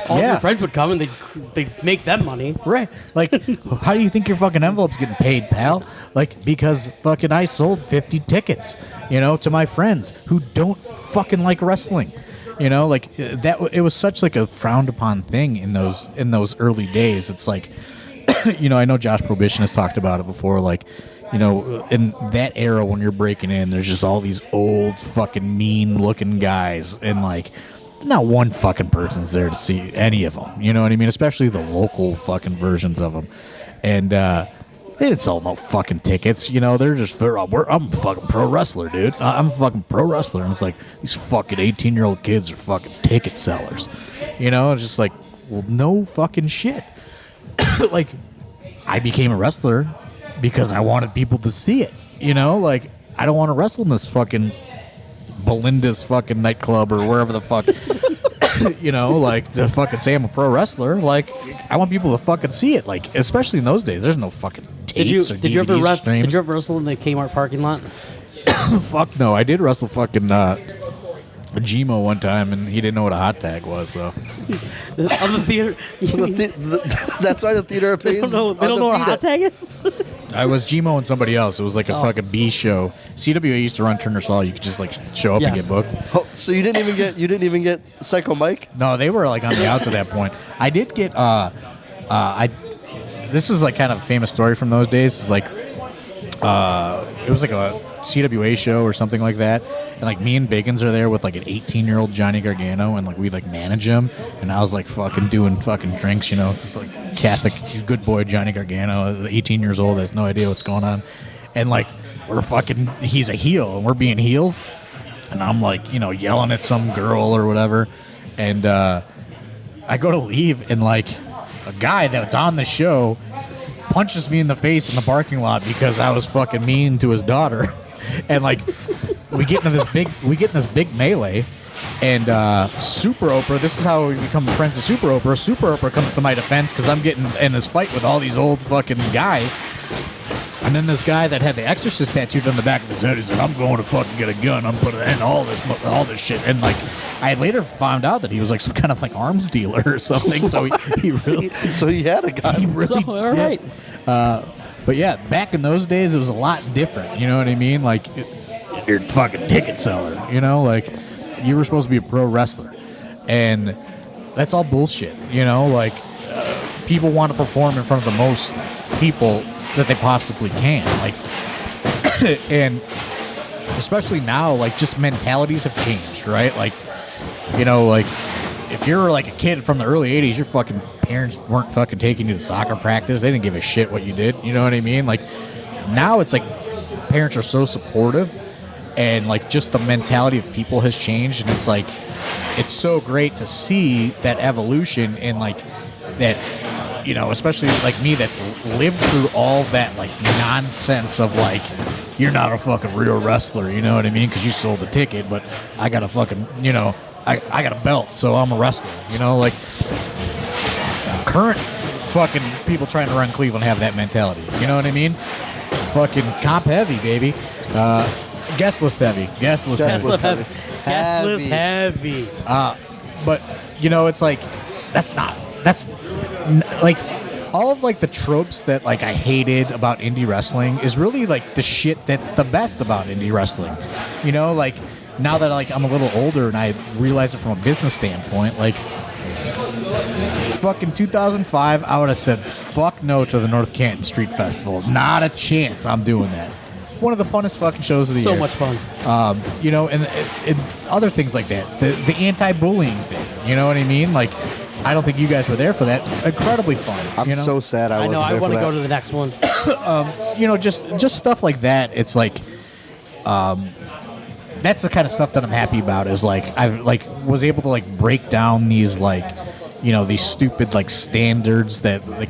all your friends would come and they'd make them money. Right. Like, how do you think your fucking envelope's getting paid, pal? Like, because fucking I sold 50 tickets, you know, to my friends who don't fucking like wrestling. You know, like that. It was such like a frowned upon thing in those early days. It's like, you know, I know Josh Prohibition has talked about it before, like, you know, in that era when you're breaking in, there's just all these old fucking mean-looking guys, and, like, not one fucking person's there to see any of them, you know what I mean? Especially the local fucking versions of them. And they didn't sell no fucking tickets, you know, they're just, I'm a fucking pro wrestler, dude. I'm a fucking pro wrestler. And it's like, these fucking 18-year-old kids are fucking ticket sellers. You know, it's just like, well, no fucking shit. Like, I became a wrestler because I wanted people to see it, you know? Like, I don't want to wrestle in this fucking Belinda's fucking nightclub or wherever the fuck, you know, like, to fucking say I'm a pro wrestler. Like, I want people to fucking see it. Like, especially in those days, there's no fucking tapes or DVDs. Did you ever wrestle in the Kmart parking lot? Fuck no. I did wrestle fucking Gmo one time, and he didn't know what a hot tag was, though. On the theater. That's why the theater opinions. They don't know what a hot tag is. I was Gmo and somebody else. It was like a fucking B show. CWA used to run Turner's Hall. You could just like show up and get booked. Oh, so you didn't even get Psycho Mike? No, they were like on the outs at that point. I did get this is like kind of a famous story from those days. It's like it was like a CWA show or something like that, and like me and Bacons are there with like an 18-year-old Johnny Gargano, and like we like manage him, and I was like fucking doing fucking drinks, you know, just like Catholic good boy Johnny Gargano, 18 years old, has no idea what's going on, and like we're fucking, he's a heel and we're being heels, and I'm like, you know, yelling at some girl or whatever, and I go to leave, and like a guy that's on the show punches me in the face in the parking lot because I was fucking mean to his daughter. And like we get in this big melee, And Super Oprah, this is how we become friends with Super Oprah. Super Oprah comes to my defense because I'm getting in this fight with all these old fucking guys. And then this guy that had the Exorcist tattooed on the back of his head, he's like, I'm going to fucking get a gun. I'm putting in all this shit. And like, I later found out that he was like some kind of like arms dealer or something. So he really, So he had a gun. he really, So, all right. but yeah, back in those days, it was a lot different. You know what I mean? Like, you're a fucking ticket seller. You know, like you were supposed to be a pro wrestler, and that's all bullshit. You know, like people want to perform in front of the most people that they possibly can. Like, and especially now, like just mentalities have changed, right? Like, you know, like if you're like a kid from the early 80s, your fucking parents weren't fucking taking you to soccer practice. They didn't give a shit what you did. You know what I mean? Like now it's like parents are so supportive, and like just the mentality of people has changed, and it's like it's so great to see that evolution and like that, you know, especially like me that's lived through all that like nonsense of like you're not a fucking real wrestler, you know what I mean? Because you sold the ticket, but I got a fucking, you know, I got a belt, so I'm a wrestler, you know, like current fucking people trying to run Cleveland have that mentality, you know what I mean? Fucking comp heavy, baby. Guest list heavy. Guest list heavy. Guest list heavy. But you know, it's like like all of like the tropes that like I hated about indie wrestling is really like the shit that's the best about indie wrestling. You know, like now that like I'm a little older and I realize it from a business standpoint, like fucking 2005, I would have said fuck no to the North Canton Street Festival. Not a chance I'm doing that. One of the funnest fucking shows of the year. So much fun. You know, and other things like that. The anti-bullying thing. You know what I mean? Like, I don't think you guys were there for that. Incredibly fun. I'm you know? so sad I wasn't I there for want to that. go to the next one. You know, just stuff like that. It's like, that's the kind of stuff that I'm happy about. Is like I've like was able to like break down these like, you know, these stupid like standards that like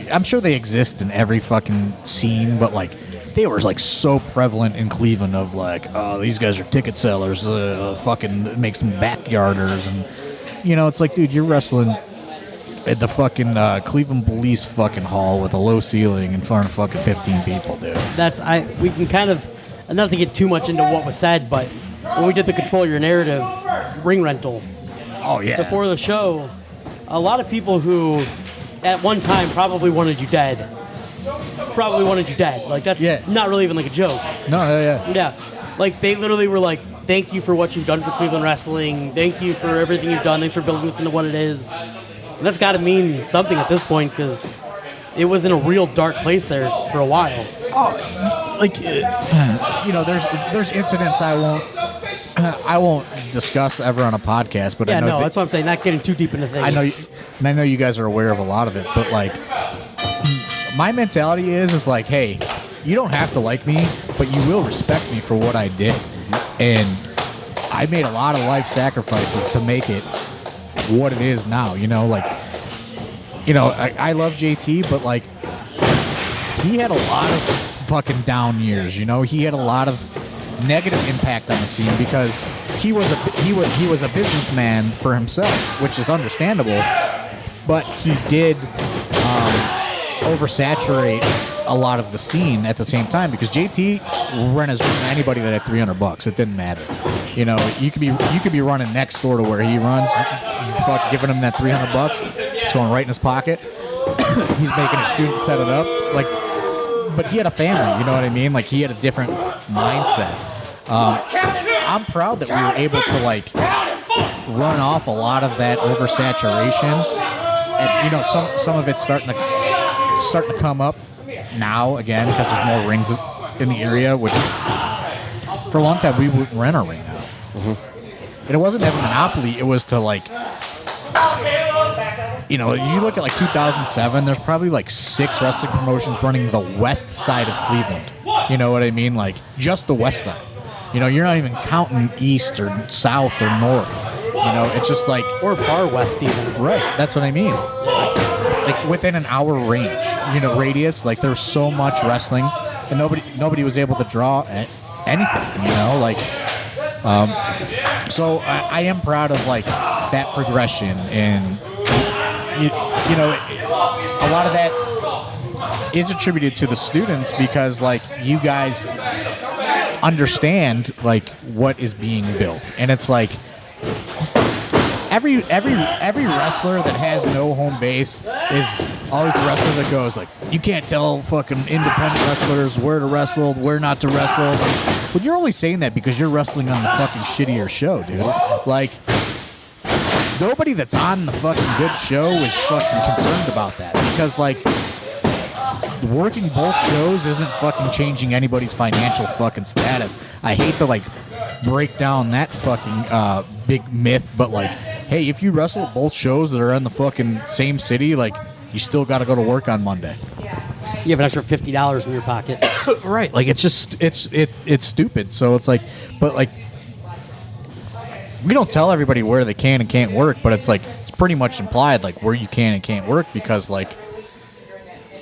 I'm sure they exist in every fucking scene, but like they were like so prevalent in Cleveland of like, oh, these guys are ticket sellers, fucking make some backyarders, and you know, it's like, dude, you're wrestling at the fucking Cleveland Police fucking hall with a low ceiling in front of fucking 15 people, dude. We can kind of, not to get too much into what was said, but when we did the Control Your Narrative ring rental Oh yeah. before the show, a lot of people who at one time probably wanted you dead. Like that's not really even like a joke. No, yeah. Yeah. Like they literally were like, thank you for what you've done for Cleveland wrestling. Thank you for everything you've done. Thanks for building this into what it is. And that's got to mean something at this point because it was in a real dark place there for a while. Oh, like you know, there's incidents I won't discuss ever on a podcast, but Yeah, I know that's what I'm saying. Not getting too deep into things. I know you guys are aware of a lot of it, but like my mentality is like, hey, you don't have to like me, but you will respect me for what I did, and I made a lot of life sacrifices to make it what it is now. You know, like, you know, I love JT, but like he had a lot of fucking down years. You know, he had a lot of negative impact on the scene because he was a businessman for himself, which is understandable, but he did oversaturate a lot of the scene at the same time because JT ran as anybody that had $300. It didn't matter. You know, you could be running next door to where he runs. You fuck giving him that $300. It's going right in his pocket. He's making his student set it up. Like, but he had a family. You know what I mean? Like he had a different mindset. I'm proud that we were able to like run off a lot of that oversaturation, and you know some of it's starting to come up now again because there's more rings in the area. Which for a long time we wouldn't rent a ring out, and it wasn't to have a monopoly. It was to like, you know, you look at like 2007. There's probably like 6 wrestling promotions running the west side of Cleveland. You know what I mean? Like just the west side. You know, you're not even counting east or south or north. You know, it's just like... Or far west even. Right, that's what I mean. Like within an hour range, you know, radius, like there's so much wrestling and nobody was able to draw anything, you know? Like, So I am proud of like that progression, and you know, a lot of that is attributed to the students because like you guys understand like what is being built, and it's like every wrestler that has no home base is always the wrestler that goes like, you can't tell fucking independent wrestlers where to wrestle, where not to wrestle. But you're only saying that because you're wrestling on the fucking shittier show, dude. Like, nobody that's on the fucking good show is fucking concerned about that because like working both shows isn't fucking changing anybody's financial fucking status. I hate to like break down that fucking big myth, but like, hey, if you wrestle at both shows that are in the fucking same city, like, you still got to go to work on Monday. You have an extra $50 in your pocket. Right. Like, it's just, it's stupid. So it's like, but like, we don't tell everybody where they can and can't work, but it's like, it's pretty much implied, like, where you can and can't work because, like,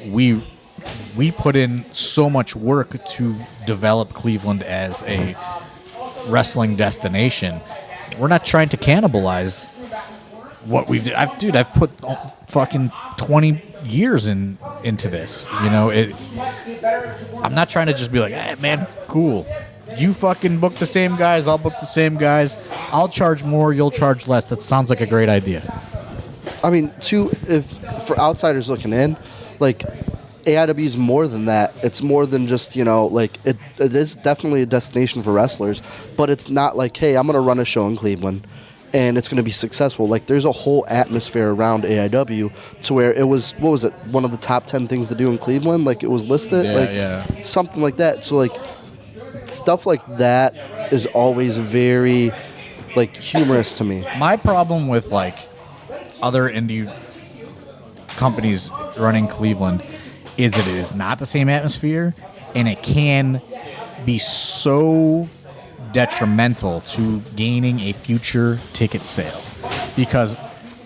we put in so much work to develop Cleveland as a wrestling destination. We're not trying to cannibalize what we've done. I've put fucking 20 years into this. You know, I'm not trying to just be like, hey, man, cool. You fucking book the same guys, I'll book the same guys. I'll charge more, you'll charge less. That sounds like a great idea. I mean, if for outsiders looking in, like, AIW is more than that. It's more than just, you know, like, it is definitely a destination for wrestlers, but it's not like, hey, I'm going to run a show in Cleveland and it's going to be successful. Like, there's a whole atmosphere around AIW to where it was, what was it, one of the top 10 things to do in Cleveland? Like, it was listed? Something like that. So, like, stuff like that is always very, like, humorous to me. My problem with, like, other indie companies running Cleveland is it is not the same atmosphere, and it can be so detrimental to gaining a future ticket sale because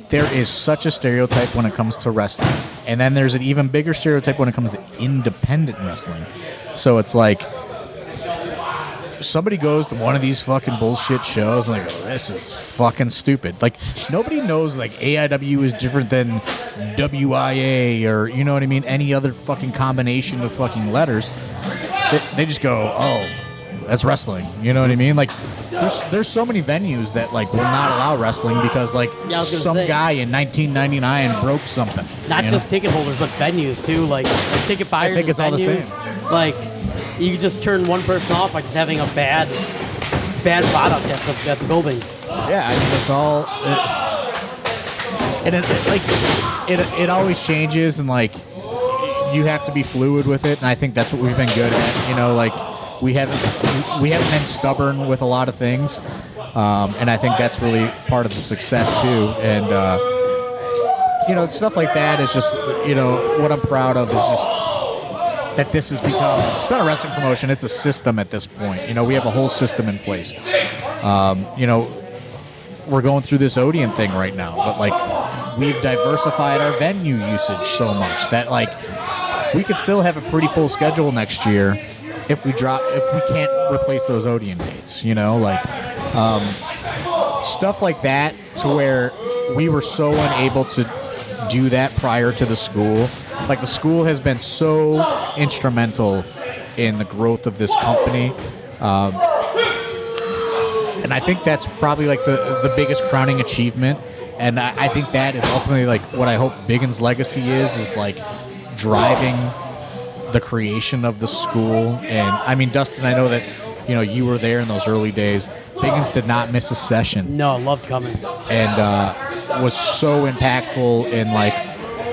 there is such a stereotype when it comes to wrestling, and then there's an even bigger stereotype when it comes to independent wrestling. So it's like somebody goes to one of these fucking bullshit shows and like, oh, this is fucking stupid. Like, nobody knows like AIW is different than WIA or, you know what I mean, any other fucking combination of fucking letters. They just go, oh, that's wrestling. You know what I mean? Like, there's so many venues that like will not allow wrestling because like some guy in 1999 broke something. Not just ticket holders, but venues too. Like ticket buyers. I think it's and venues, all the same. Like, you can just turn one person off by just having a bad product at the building. Yeah, I mean, it's all, it always changes, and like you have to be fluid with it, and I think that's what we've been good at. You know, like we haven't been stubborn with a lot of things, and I think that's really part of the success too. And you know, stuff like that is just, you know, what I'm proud of is just that this has become, it's not a wrestling promotion, it's a system at this point. You know, we have a whole system in place. You know, we're going through this Odeon thing right now, but like we've diversified our venue usage so much that like we could still have a pretty full schedule next year if we can't replace those Odeon dates, you know, like stuff like that, to where we were so unable to do that prior to the school. Like, the school has been so instrumental in the growth of this company. And I think that's probably, like, the biggest crowning achievement. And I think that is ultimately, like, what I hope Biggin's legacy is, like, driving the creation of the school. And, I mean, Dustin, I know that, you know, you were there in those early days. Biggin's did not miss a session. No, loved coming. And was so impactful in, like,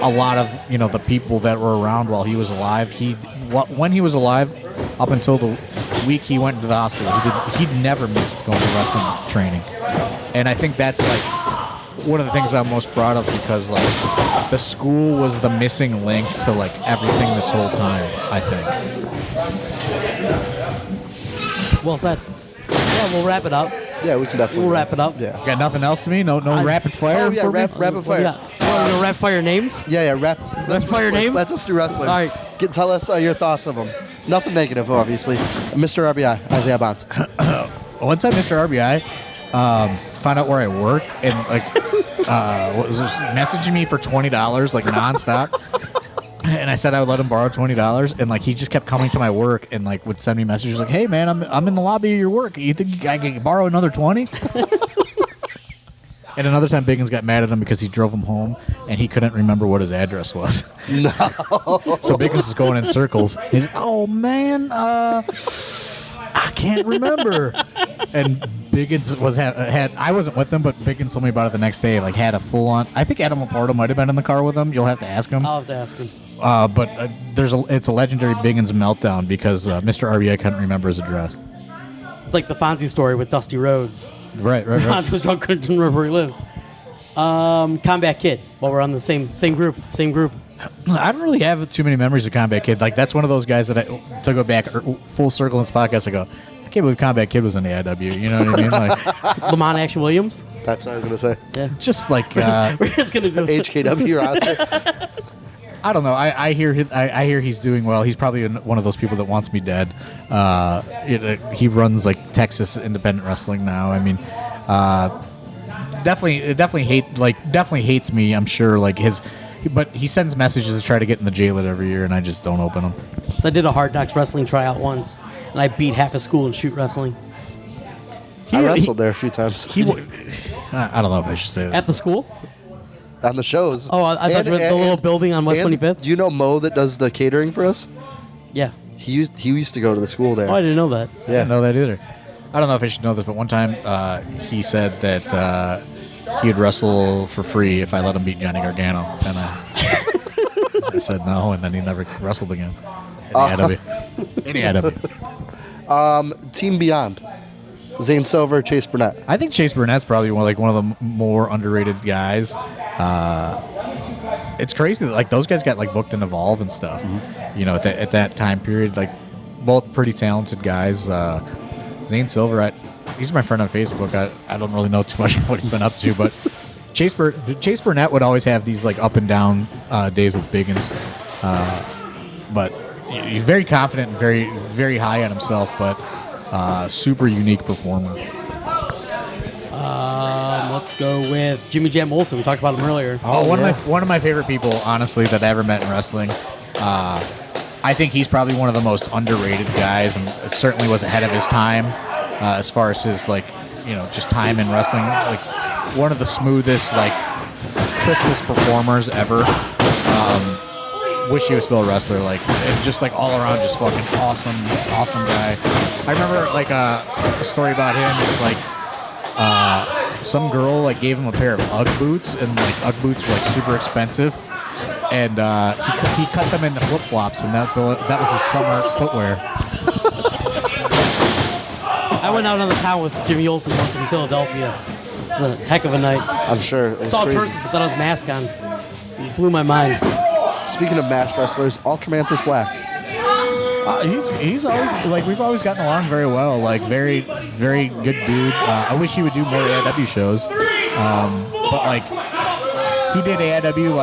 a lot of, you know, the people that were around while he was alive. When he was alive, up until the week he went into the hospital, he never missed going to wrestling training. And I think that's like one of the things I'm most proud of, because like the school was the missing link to like everything this whole time, I think. Well said. Yeah, we'll wrap it up. Yeah, we can definitely. We'll wrap it up. Yeah. Got nothing else to me? No rapid fire? Oh, yeah, rapid fire. Yeah. We're going to rapid fire names? Yeah, Let's fire names? Let's just do wrestlers. All right. Tell us your thoughts of them. Nothing negative, obviously. Mr. RBI, Isaiah Bonds. One time, Mr. RBI, found out where I worked, and like was messaging me for $20 like nonstop. And I said I would let him borrow $20, and like he just kept coming to my work and like would send me messages like, "Hey man, I'm in the lobby of your work. You think I can borrow another 20?" And another time, Biggins got mad at him because he drove him home and he couldn't remember what his address was. No. So Biggins was going in circles. He's like, "Oh man, I can't remember." And Biggins was had I wasn't with him, but Biggins told me about it the next day. Like had a full on. I think Adam Laporta might have been in the car with him. You'll have to ask him. I'll have to ask him. But it's a legendary Biggins meltdown because Mr. RBI couldn't remember his address. It's like the Fonzie story with Dusty Rhodes. Right. Fonzie was drunk, couldn't remember where he lives. Combat Kid. While we're on the same group. I don't really have too many memories of Combat Kid. Like that's one of those guys that to go back full circle in this podcast. I go, I can't believe Combat Kid was in the AIW. You know what I mean? Like Lamont Action Williams. That's what I was going to say. Yeah. just like We're just gonna do HKW roster. I don't know. I hear he's doing well. He's probably one of those people that wants me dead. He runs like Texas independent wrestling now. I mean, definitely hates me. I'm sure but he sends messages to try to get in the JLIT every year, and I just don't open them. So I did a Hard Knocks wrestling tryout once, and I beat half a school in shoot wrestling. I wrestled there a few times. I don't know if I should say this. At the school? On the shows. Oh, I thought you were the little building on West 25th? Do you know Mo that does the catering for us? Yeah. He used to go to the school there. Oh, I didn't know that. I didn't know that either. I don't know if I should know this, but one time he said that he would wrestle for free if I let him beat Johnny Gargano. And I said no, and then he never wrestled again. In the AIW. Team Beyond. Zane Silver, Chase Burnett. I think Chase Burnett's probably one of the more underrated guys. It's crazy that like those guys got like booked in Evolve and stuff. Mm-hmm. You know, at that time period, like both pretty talented guys. Zane Silver, he's my friend on Facebook. I don't really know too much of what he's been up to, but Chase Burnett would always have these like up and down days with Biggins. But he's very confident and very, very high on himself, but super unique performer. Let's go with Jimmy Jam Olsen. We talked about him earlier. One of my favorite people, honestly, that I ever met in wrestling. I think he's probably one of the most underrated guys, and certainly was ahead of his time as far as his just time in wrestling. Like one of the smoothest, crispest performers ever. Wish he was still a wrestler. And just all around, just fucking awesome guy. I remember a story about him is some girl gave him a pair of UGG boots, and UGG boots were super expensive, and he cut them into flip flops, and that was his summer footwear. I went out on the town with Jimmy Olsen once in Philadelphia. It's a heck of a night. I'm sure. It's saw crazy. Persis without his mask on. It blew my mind. Speaking of masked wrestlers, Ultramantis Black. He's always we've always gotten along very well. Very, very good dude. I wish he would do more AIW shows. But he did AIW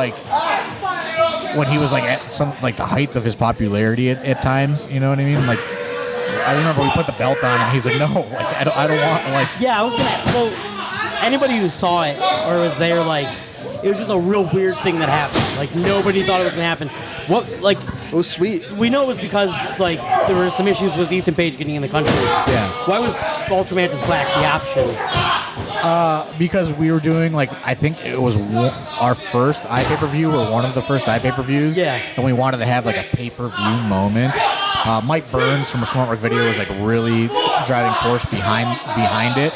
when he was at some the height of his popularity at times. You know what I mean? I remember we put the belt on and he's like, no, I don't want Yeah, I was gonna. So anybody who saw it or was there, it was just a real weird thing that happened. Nobody thought it was gonna happen. It was sweet. We know it was because there were some issues with Ethan Page getting in the country. Yeah. Why was Ultramantis Black the option? Because we were doing I think it was our first iPay-per-view or one of the first iPay-per-views. Yeah. And we wanted to have a pay-per-view moment. Mike Burns from a Smart Work Video was really driving force behind it.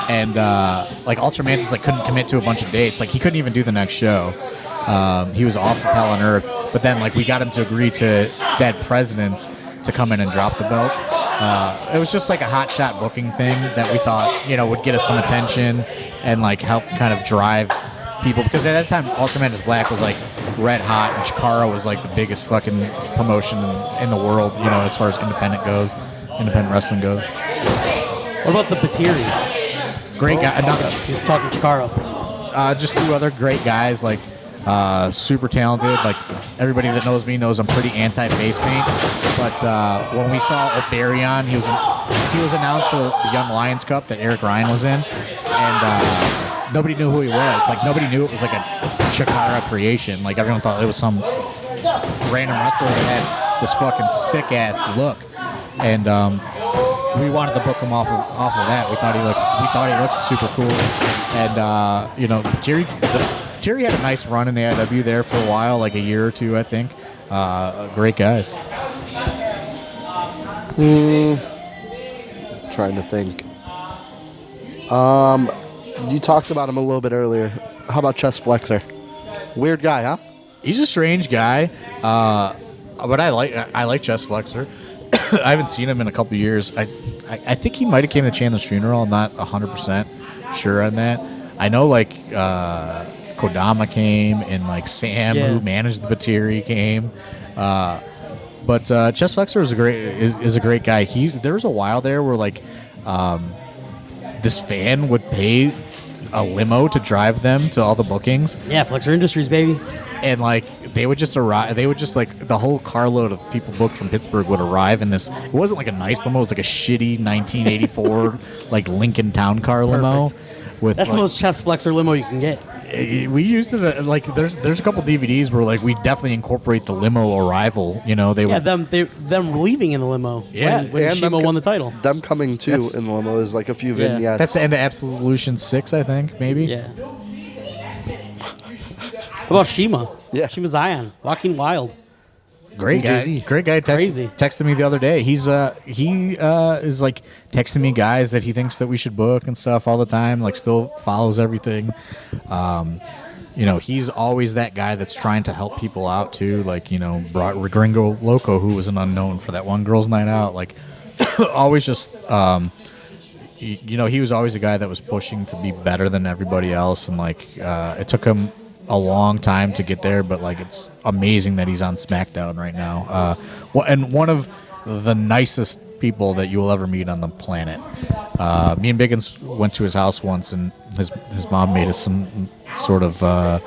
And Ultramantis couldn't commit to a bunch of dates. He couldn't even do the next show. He was off of Hell on Earth. But then we got him to agree to Dead Presidents to come in and drop the belt. It was just a hot shot booking thing that we thought would get us some attention and help kind of drive people, because at that time Ultramantis Black was red hot and Chikara was the biggest fucking promotion in the world, as far as independent wrestling goes. What about the Batiri? Great guy. Talking Chikara. Just two other great guys, super talented. Everybody that knows me knows I'm pretty anti-face paint. But when we saw Oberion, he was announced for the Young Lions Cup that Eric Ryan was in. and nobody knew who he was. Like nobody knew it was like a Chikara creation. Like everyone thought it was some random wrestler that had this fucking sick ass look, and we wanted to book him off of that. We thought he looked super cool, and Jerry had a nice run in the AIW there for a while, like a year or two, I think. Great guys. Trying to think. You talked about him a little bit earlier. How about Chest Flexor? Weird guy, huh? He's a strange guy, but I like Chest Flexor. I haven't seen him in a couple years. I think he might have came to Chandler's funeral. I'm not 100% sure on that. I know like Kodama came and like Sam, who managed the Batiri, came. But Chest Flexor is a great guy. There was a while there where like this fan would pay a limo to drive them to all the bookings. Yeah, Flexor Industries, baby. And like they would just arrive. They would just like the whole carload of people booked from Pittsburgh would arrive in this. It wasn't like a nice limo. It was like a shitty 1984 like Lincoln Town Car limo. With that's like, the most Chest Flexor limo you can get. We used it like there's a couple DVDs where like we definitely incorporate the limo arrival. You know them leaving in the limo. Yeah, when Shima won the title. Them coming too in the limo is like a few vignettes. That's the end of Absolution 6, I think, maybe. Yeah. How about Shima? Yeah. Shima Zion, Walking Wild. Great guy. DJZ. Great guy. Texted me the other day. He is like texting me guys that he thinks that we should book and stuff all the time. Like still follows everything. He's always that guy that's trying to help people out too. Like brought Gringo Loco, who was an unknown for that one girls' night out. Like always just he was always a guy that was pushing to be better than everybody else, and like it took him a long time to get there, but like it's amazing that he's on SmackDown right now. And one of the nicest people that you will ever meet on the planet. Me and Biggins went to his house once, and his mom made us some sort of I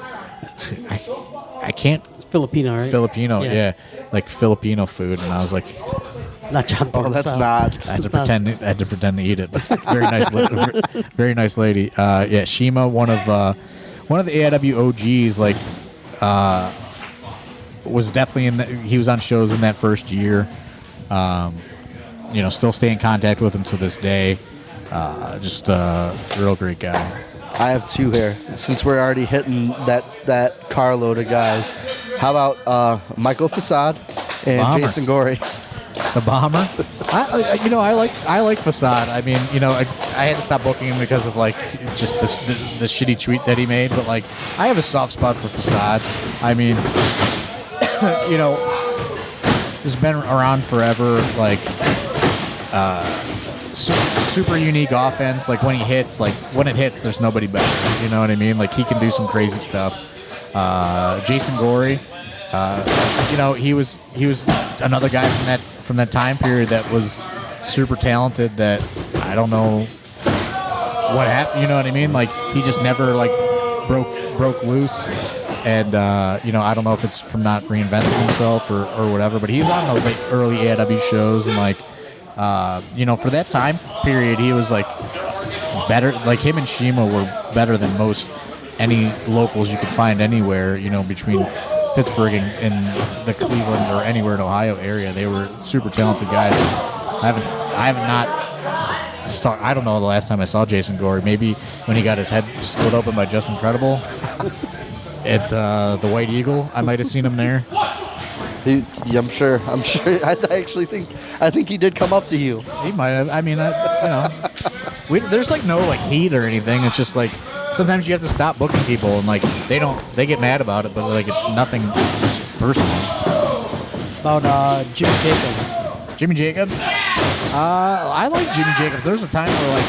can't. It's Filipino, right? Filipino, yeah, like Filipino food, and I was like, it's not John. Oh, that's not. I had to pretend to eat it. But very nice, very nice lady. Shima, one of the AIW OGs, like, was definitely he was on shows in that first year. Still stay in contact with him to this day. Just a real great guy. I have two here. Since we're already hitting that carload of guys, how about Michael Facade and Bomber. Jason Gorey? The Bomber. I like Facade. I mean, I had to stop booking him because of like just the shitty tweet that he made. But like, I have a soft spot for Facade. I mean, he's been around forever. Like, super unique offense. Like when it hits, there's nobody better. You know what I mean? Like he can do some crazy stuff. Jason Gorey. He was another guy from that time period that was super talented. That I don't know what happened. You know what I mean? Like he just never like broke loose. And I don't know if it's from not reinventing himself or whatever. But he's on those like early AIW shows, and like for that time period, he was like better. Like him and Shima were better than most any locals you could find anywhere. Between Pittsburgh and the Cleveland or anywhere in Ohio area. They were super talented guys. I don't know the last time I saw Jason Gorey. Maybe when he got his head split open by Just Incredible at the White Eagle. I might have seen him there. I'm sure. I think he did come up to you. He might have. I mean, there's like no like heat or anything. It's just like sometimes you have to stop booking people, and like they get mad about it, but like it's nothing personal. About Jimmy Jacobs. Jimmy Jacobs? I like Jimmy Jacobs. There's a time where like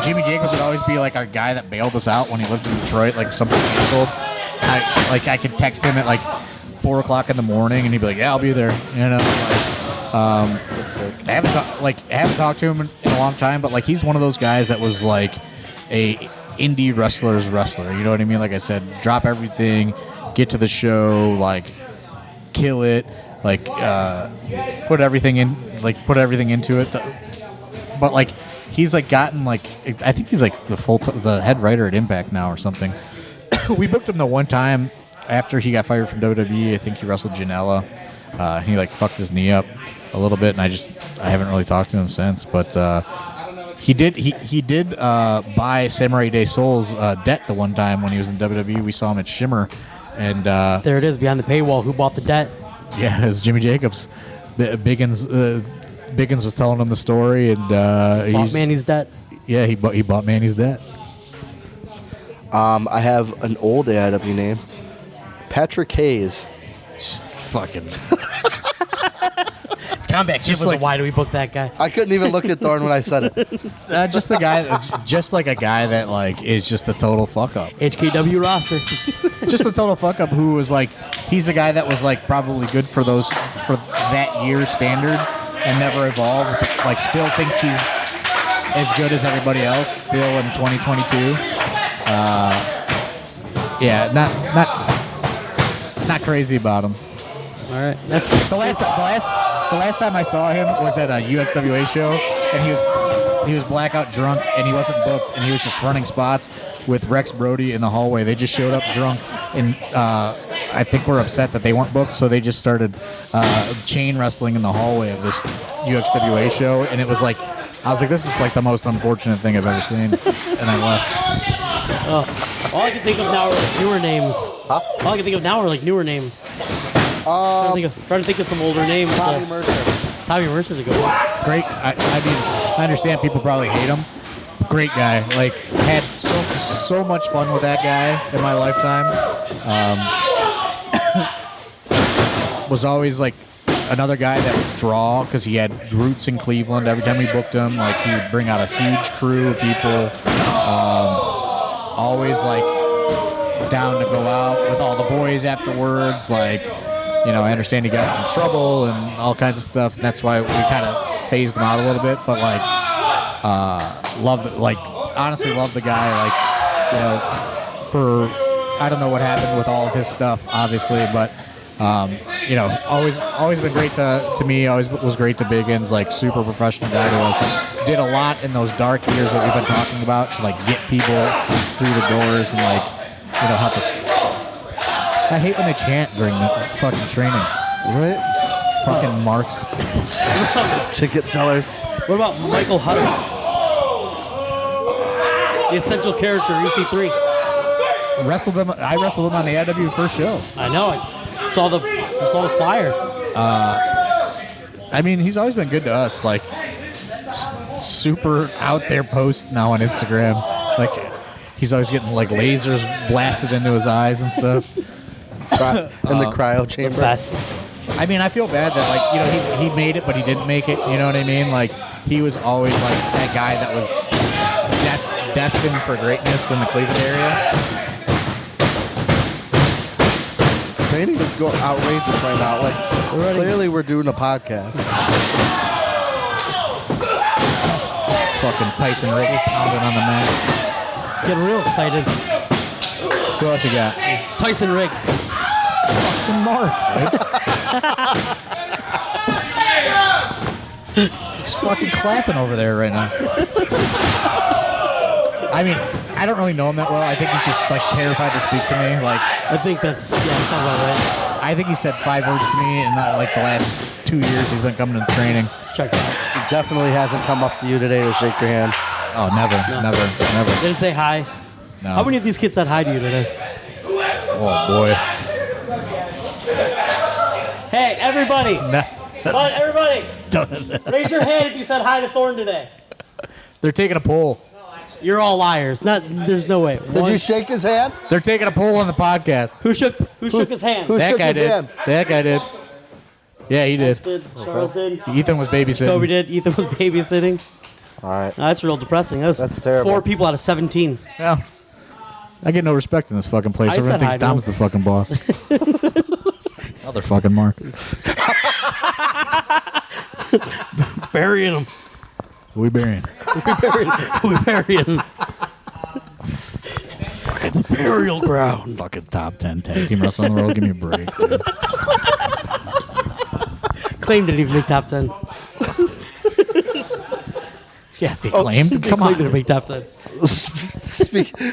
Jimmy Jacobs would always be like a guy that bailed us out when he lived in Detroit, like something canceled. I could text him at like 4 o'clock in the morning, and he'd be like, "Yeah, I'll be there." That's sick. I haven't talked to him in a long time, but like he's one of those guys that was like a indie wrestler's wrestler. You know what I mean? Like I said, drop everything, get to the show, like kill it, like put everything into it. But like he's like gotten like I think he's like the head writer at Impact now or something. We booked him the one time after he got fired from WWE. I think he wrestled Janela. He like fucked his knee up a little bit, and I haven't really talked to him since. But he did buy Samurai De Soul's debt the one time when he was in WWE. We saw him at Shimmer, and there it is behind the paywall. Who bought the debt? Yeah, it was Jimmy Jacobs. Biggins was telling him the story, and Bought Manny's debt. Yeah, he bought Manny's debt. I have an old AIW name, Patrick Hayes. Just fucking. Comeback. Just like, why do we book that guy? I couldn't even look at Thorne when I said it. Just the guy, just like a guy that like is just a total fuck up. HKW roster. Just a total fuck up who was like, he's the guy that was like probably good for that year's standards and never evolved, but like still thinks he's as good as everybody else still in 2022. Yeah, not crazy about him. All right, that's The last time I saw him was at a UXWA show, and he was blackout drunk, and he wasn't booked, and he was just running spots with Rex Brody in the hallway. They just showed up drunk, and I think we're upset that they weren't booked, so they just started chain wrestling in the hallway of this UXWA show, and it was like, I was like, this is like the most unfortunate thing I've ever seen, and I left. All I can think of now are like newer names. Huh? All I can think of now are like newer names. Trying to think of some older names. Tommy Mercer. Tommy Mercer's a good one. Great. I mean, I understand people probably hate him. Great guy. Like, had so much fun with that guy in my lifetime. Was always like another guy that would draw because he had roots in Cleveland. Every time we booked him, like he would bring out a huge crew of people. Always like down to go out with all the boys afterwards. Like, you know, I understand he got in some trouble and all kinds of stuff. And that's why we kind of phased him out a little bit. But like, honestly love the guy. Like, you know, I don't know what happened with all of his stuff, obviously, but you know, always been great to me. Always was great to Biggins. Like, super professional guy to us. Did a lot in those dark years that we've been talking about to like get people through the doors and like, you know, help us. I hate when they chant during the fucking training. Right? Fucking marks. Ticket sellers. What about Michael Hutter? The essential character, EC3. I wrestled him on the AIW first show. I know. I saw the flyer. I mean, he's always been good to us. Like, super out there post now on Instagram. Like, he's always getting like lasers blasted into his eyes and stuff. In the cryo chamber. Best. I mean, I feel bad that, like, you know, he made it, but he didn't make it. You know what I mean? Like, he was always like that guy that was destined for greatness in the Cleveland area. Training is going outrageous right now. Like, clearly we're doing a podcast. Fucking Tyson Riggs pounding on the mat. Getting real excited. Who else you got? Tyson Riggs. Fucking Mark. He's fucking clapping over there right now. I mean, I don't really know him that well. I think he's just like terrified to speak to me. Like, I think that sounds about right. I think he said 5 words to me in like the last 2 years he's been coming to training. Checks out. He definitely hasn't come up to you today to shake your hand. Oh, never. Didn't say hi. No. How many of these kids said hi to you today? Oh boy. Hey, everybody! No. Come on, everybody! Raise your hand if you said hi to Thorne today. They're taking a poll. You're all liars. There's no way. Did you shake his hand? They're taking a poll on the podcast. Who shook his hand? Who That shook guy his did. hand? That guy did. Yeah, he did. Charles did. Ethan was babysitting. Kobe did. Ethan was babysitting. All right. That's real depressing. That's terrible. 4 people out of 17. Yeah. I get no respect in this fucking place. I Everyone said thinks hi to Dom's him. the fucking boss. Other fucking Mark. Burying him. We burying. We burying him. Fucking burial ground. Fucking top 10 tag team wrestler in the world. Give me a break. Dude. Claim didn't even make top 10. Yeah, they claimed. Come Claimed it to on. be top 10.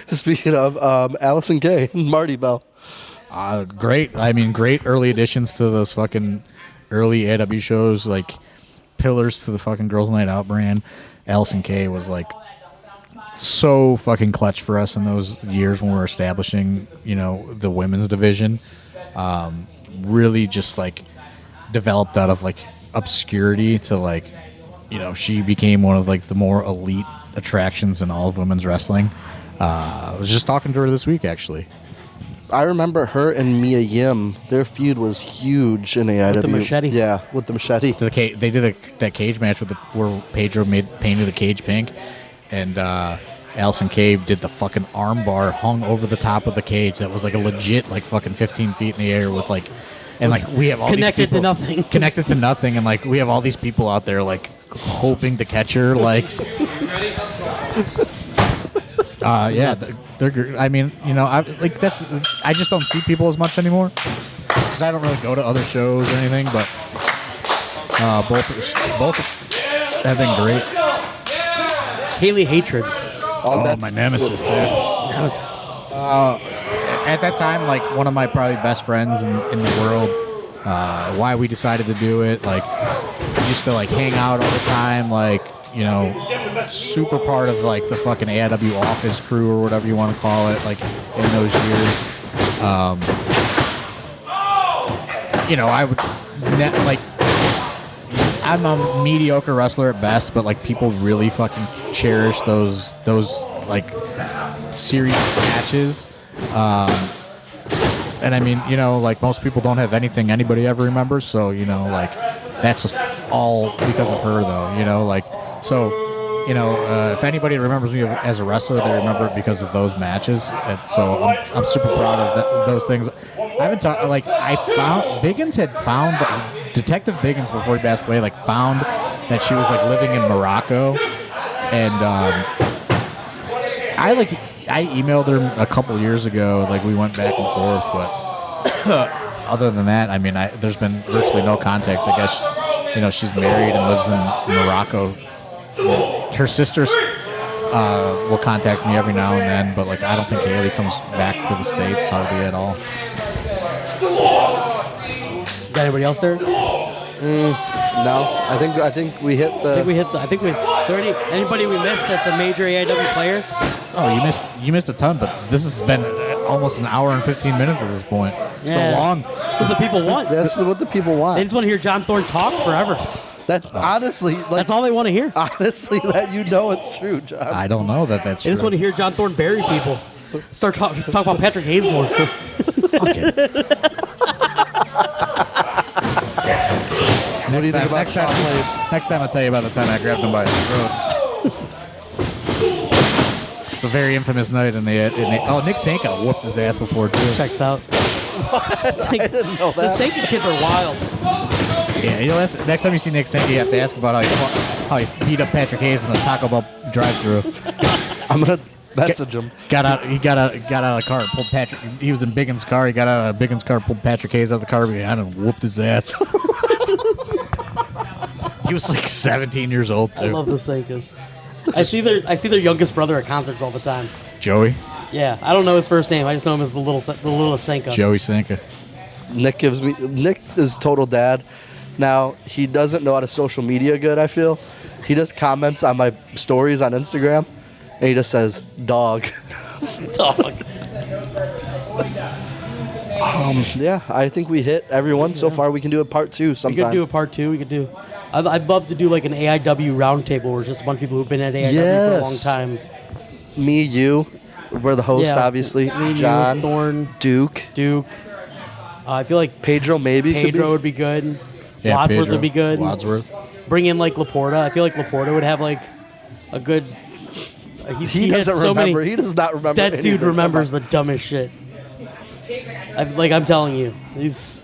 Speaking of Allison Kay, Marty Bell. Great. I mean, great early additions to those fucking early AIW shows, like pillars to the fucking Girls Night Out brand. Allison Kay was like so fucking clutch for us in those years when we were establishing, the women's division. Really just like developed out of like obscurity to like, she became one of like the more elite attractions in all of women's wrestling. I was just talking to her this week, actually. I remember her and Mia Yim. Their feud was huge in AIW. With the machete? Yeah, with the machete. They did that cage match where Pedro painted the cage pink, and Allison Kay did the fucking armbar hung over the top of the cage. That was like a legit like fucking 15 feet in the air with like, and like we have all Connected these people, to nothing. connected to nothing, and like we have all these people out there like hoping to catch her. Like, yeah, they're. I mean, I just don't see people as much anymore because I don't really go to other shows or anything. But both have been great. Haley Hatred. Oh, my nemesis there. Nemesis. At that time, like one of my probably best friends in the world. Why we decided to do it, like we used to like hang out all the time, like super part of like the fucking AIW office crew or whatever you want to call it, like in those years. I would like. I'm a mediocre wrestler at best, but like people really fucking cherish those like series matches. And I mean, like most people don't have anything anybody ever remembers, so like that's just all because of her, though. Like so, if anybody remembers me as a wrestler, they remember it because of those matches. And so I'm super proud of those things. I haven't talked like I found Biggins had found Detective Biggins before he passed away, like found that she was like living in Morocco, and I emailed her a couple years ago. Like we went back and forth, but other than that, I mean, there's been virtually no contact. I guess she's married and lives in Morocco. Her sisters will contact me every now and then, but like I don't think Haley comes back to the States hardly at all. Got anybody else there? No, I think we hit the. Anybody we missed that's a major AIW player? Oh, you missed a ton, but this has been almost an hour and 15 minutes at this point. Yeah. So long. That's what the people want. That's what the people want. They just want to hear John Thorne talk forever. That honestly, like, That's all they want to hear. honestly, that it's true, John. I don't know that's They just true. want to hear John Thorne bury people. Start talk about Patrick Hayes more. Okay. What do you think about Shawn Blaze? Next time I'll tell you about the time I grabbed him by his throat. It's a very infamous night in the Nick Sanka whooped his ass before too. Checks out. I didn't know The that. Sanka kids are wild. Yeah, you'll have to, next time you see Nick Sanka, you have to ask about how he beat up Patrick Hayes in the Taco Bell drive-thru. I'm gonna message him. He got out of the car and pulled Patrick. He was in Biggins' car. He got out of Biggins' car, pulled Patrick Hayes out of the car behind him, whooped his ass. He was like 17 years old too. I love the Sankas. I see their youngest brother at concerts all the time. Joey. Yeah, I don't know his first name. I just know him as the little Sanka. Joey Sanka. Nick is total dad. Now, he doesn't know how to social media good, I feel. He just comments on my stories on Instagram, and he just says, dog. Dog. Yeah, I think we hit everyone so far. We can do a part 2 We sometime. could do a part 2. We could do. I'd love to do like an AIW roundtable where it's just a bunch of people who've been at AIW for a long Yes. time. Me, you, we're the host, Yeah, obviously. me, you, John, Thorne, Duke, I feel like Pedro maybe Pedro could would be good. Yeah, Wadsworth Pedro. would be good. Wadsworth. Bring in like Laporta. I feel like Laporta would have like a good. be. He had doesn't so remember. many. He does not remember. That dude anything. remembers the dumbest shit. I'm telling you, he's.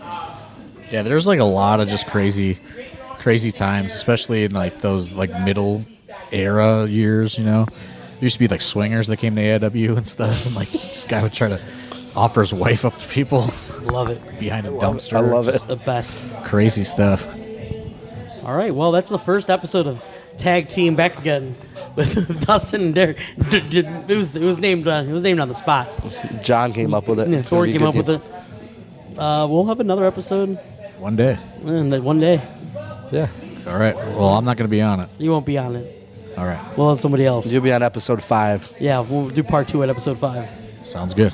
Yeah, there's like a lot of just crazy times, especially in like those like middle era years. There used to be like swingers that came to AIW and stuff, and like this guy would try to offer his wife up to people Love it. behind a dumpster. I love it. Just The best. crazy stuff. All right. Well, that's the first episode of tag team back again with Dustin and Derek. It was named on the spot. John came up with it. Yeah, Tori came up with it. We'll have another episode. One day. One day. Yeah. All right. Well, I'm not going to be on it. You won't be on it. All right. We'll have somebody else. You'll be on episode 5. Yeah, we'll do part 2 at episode 5. Sounds good.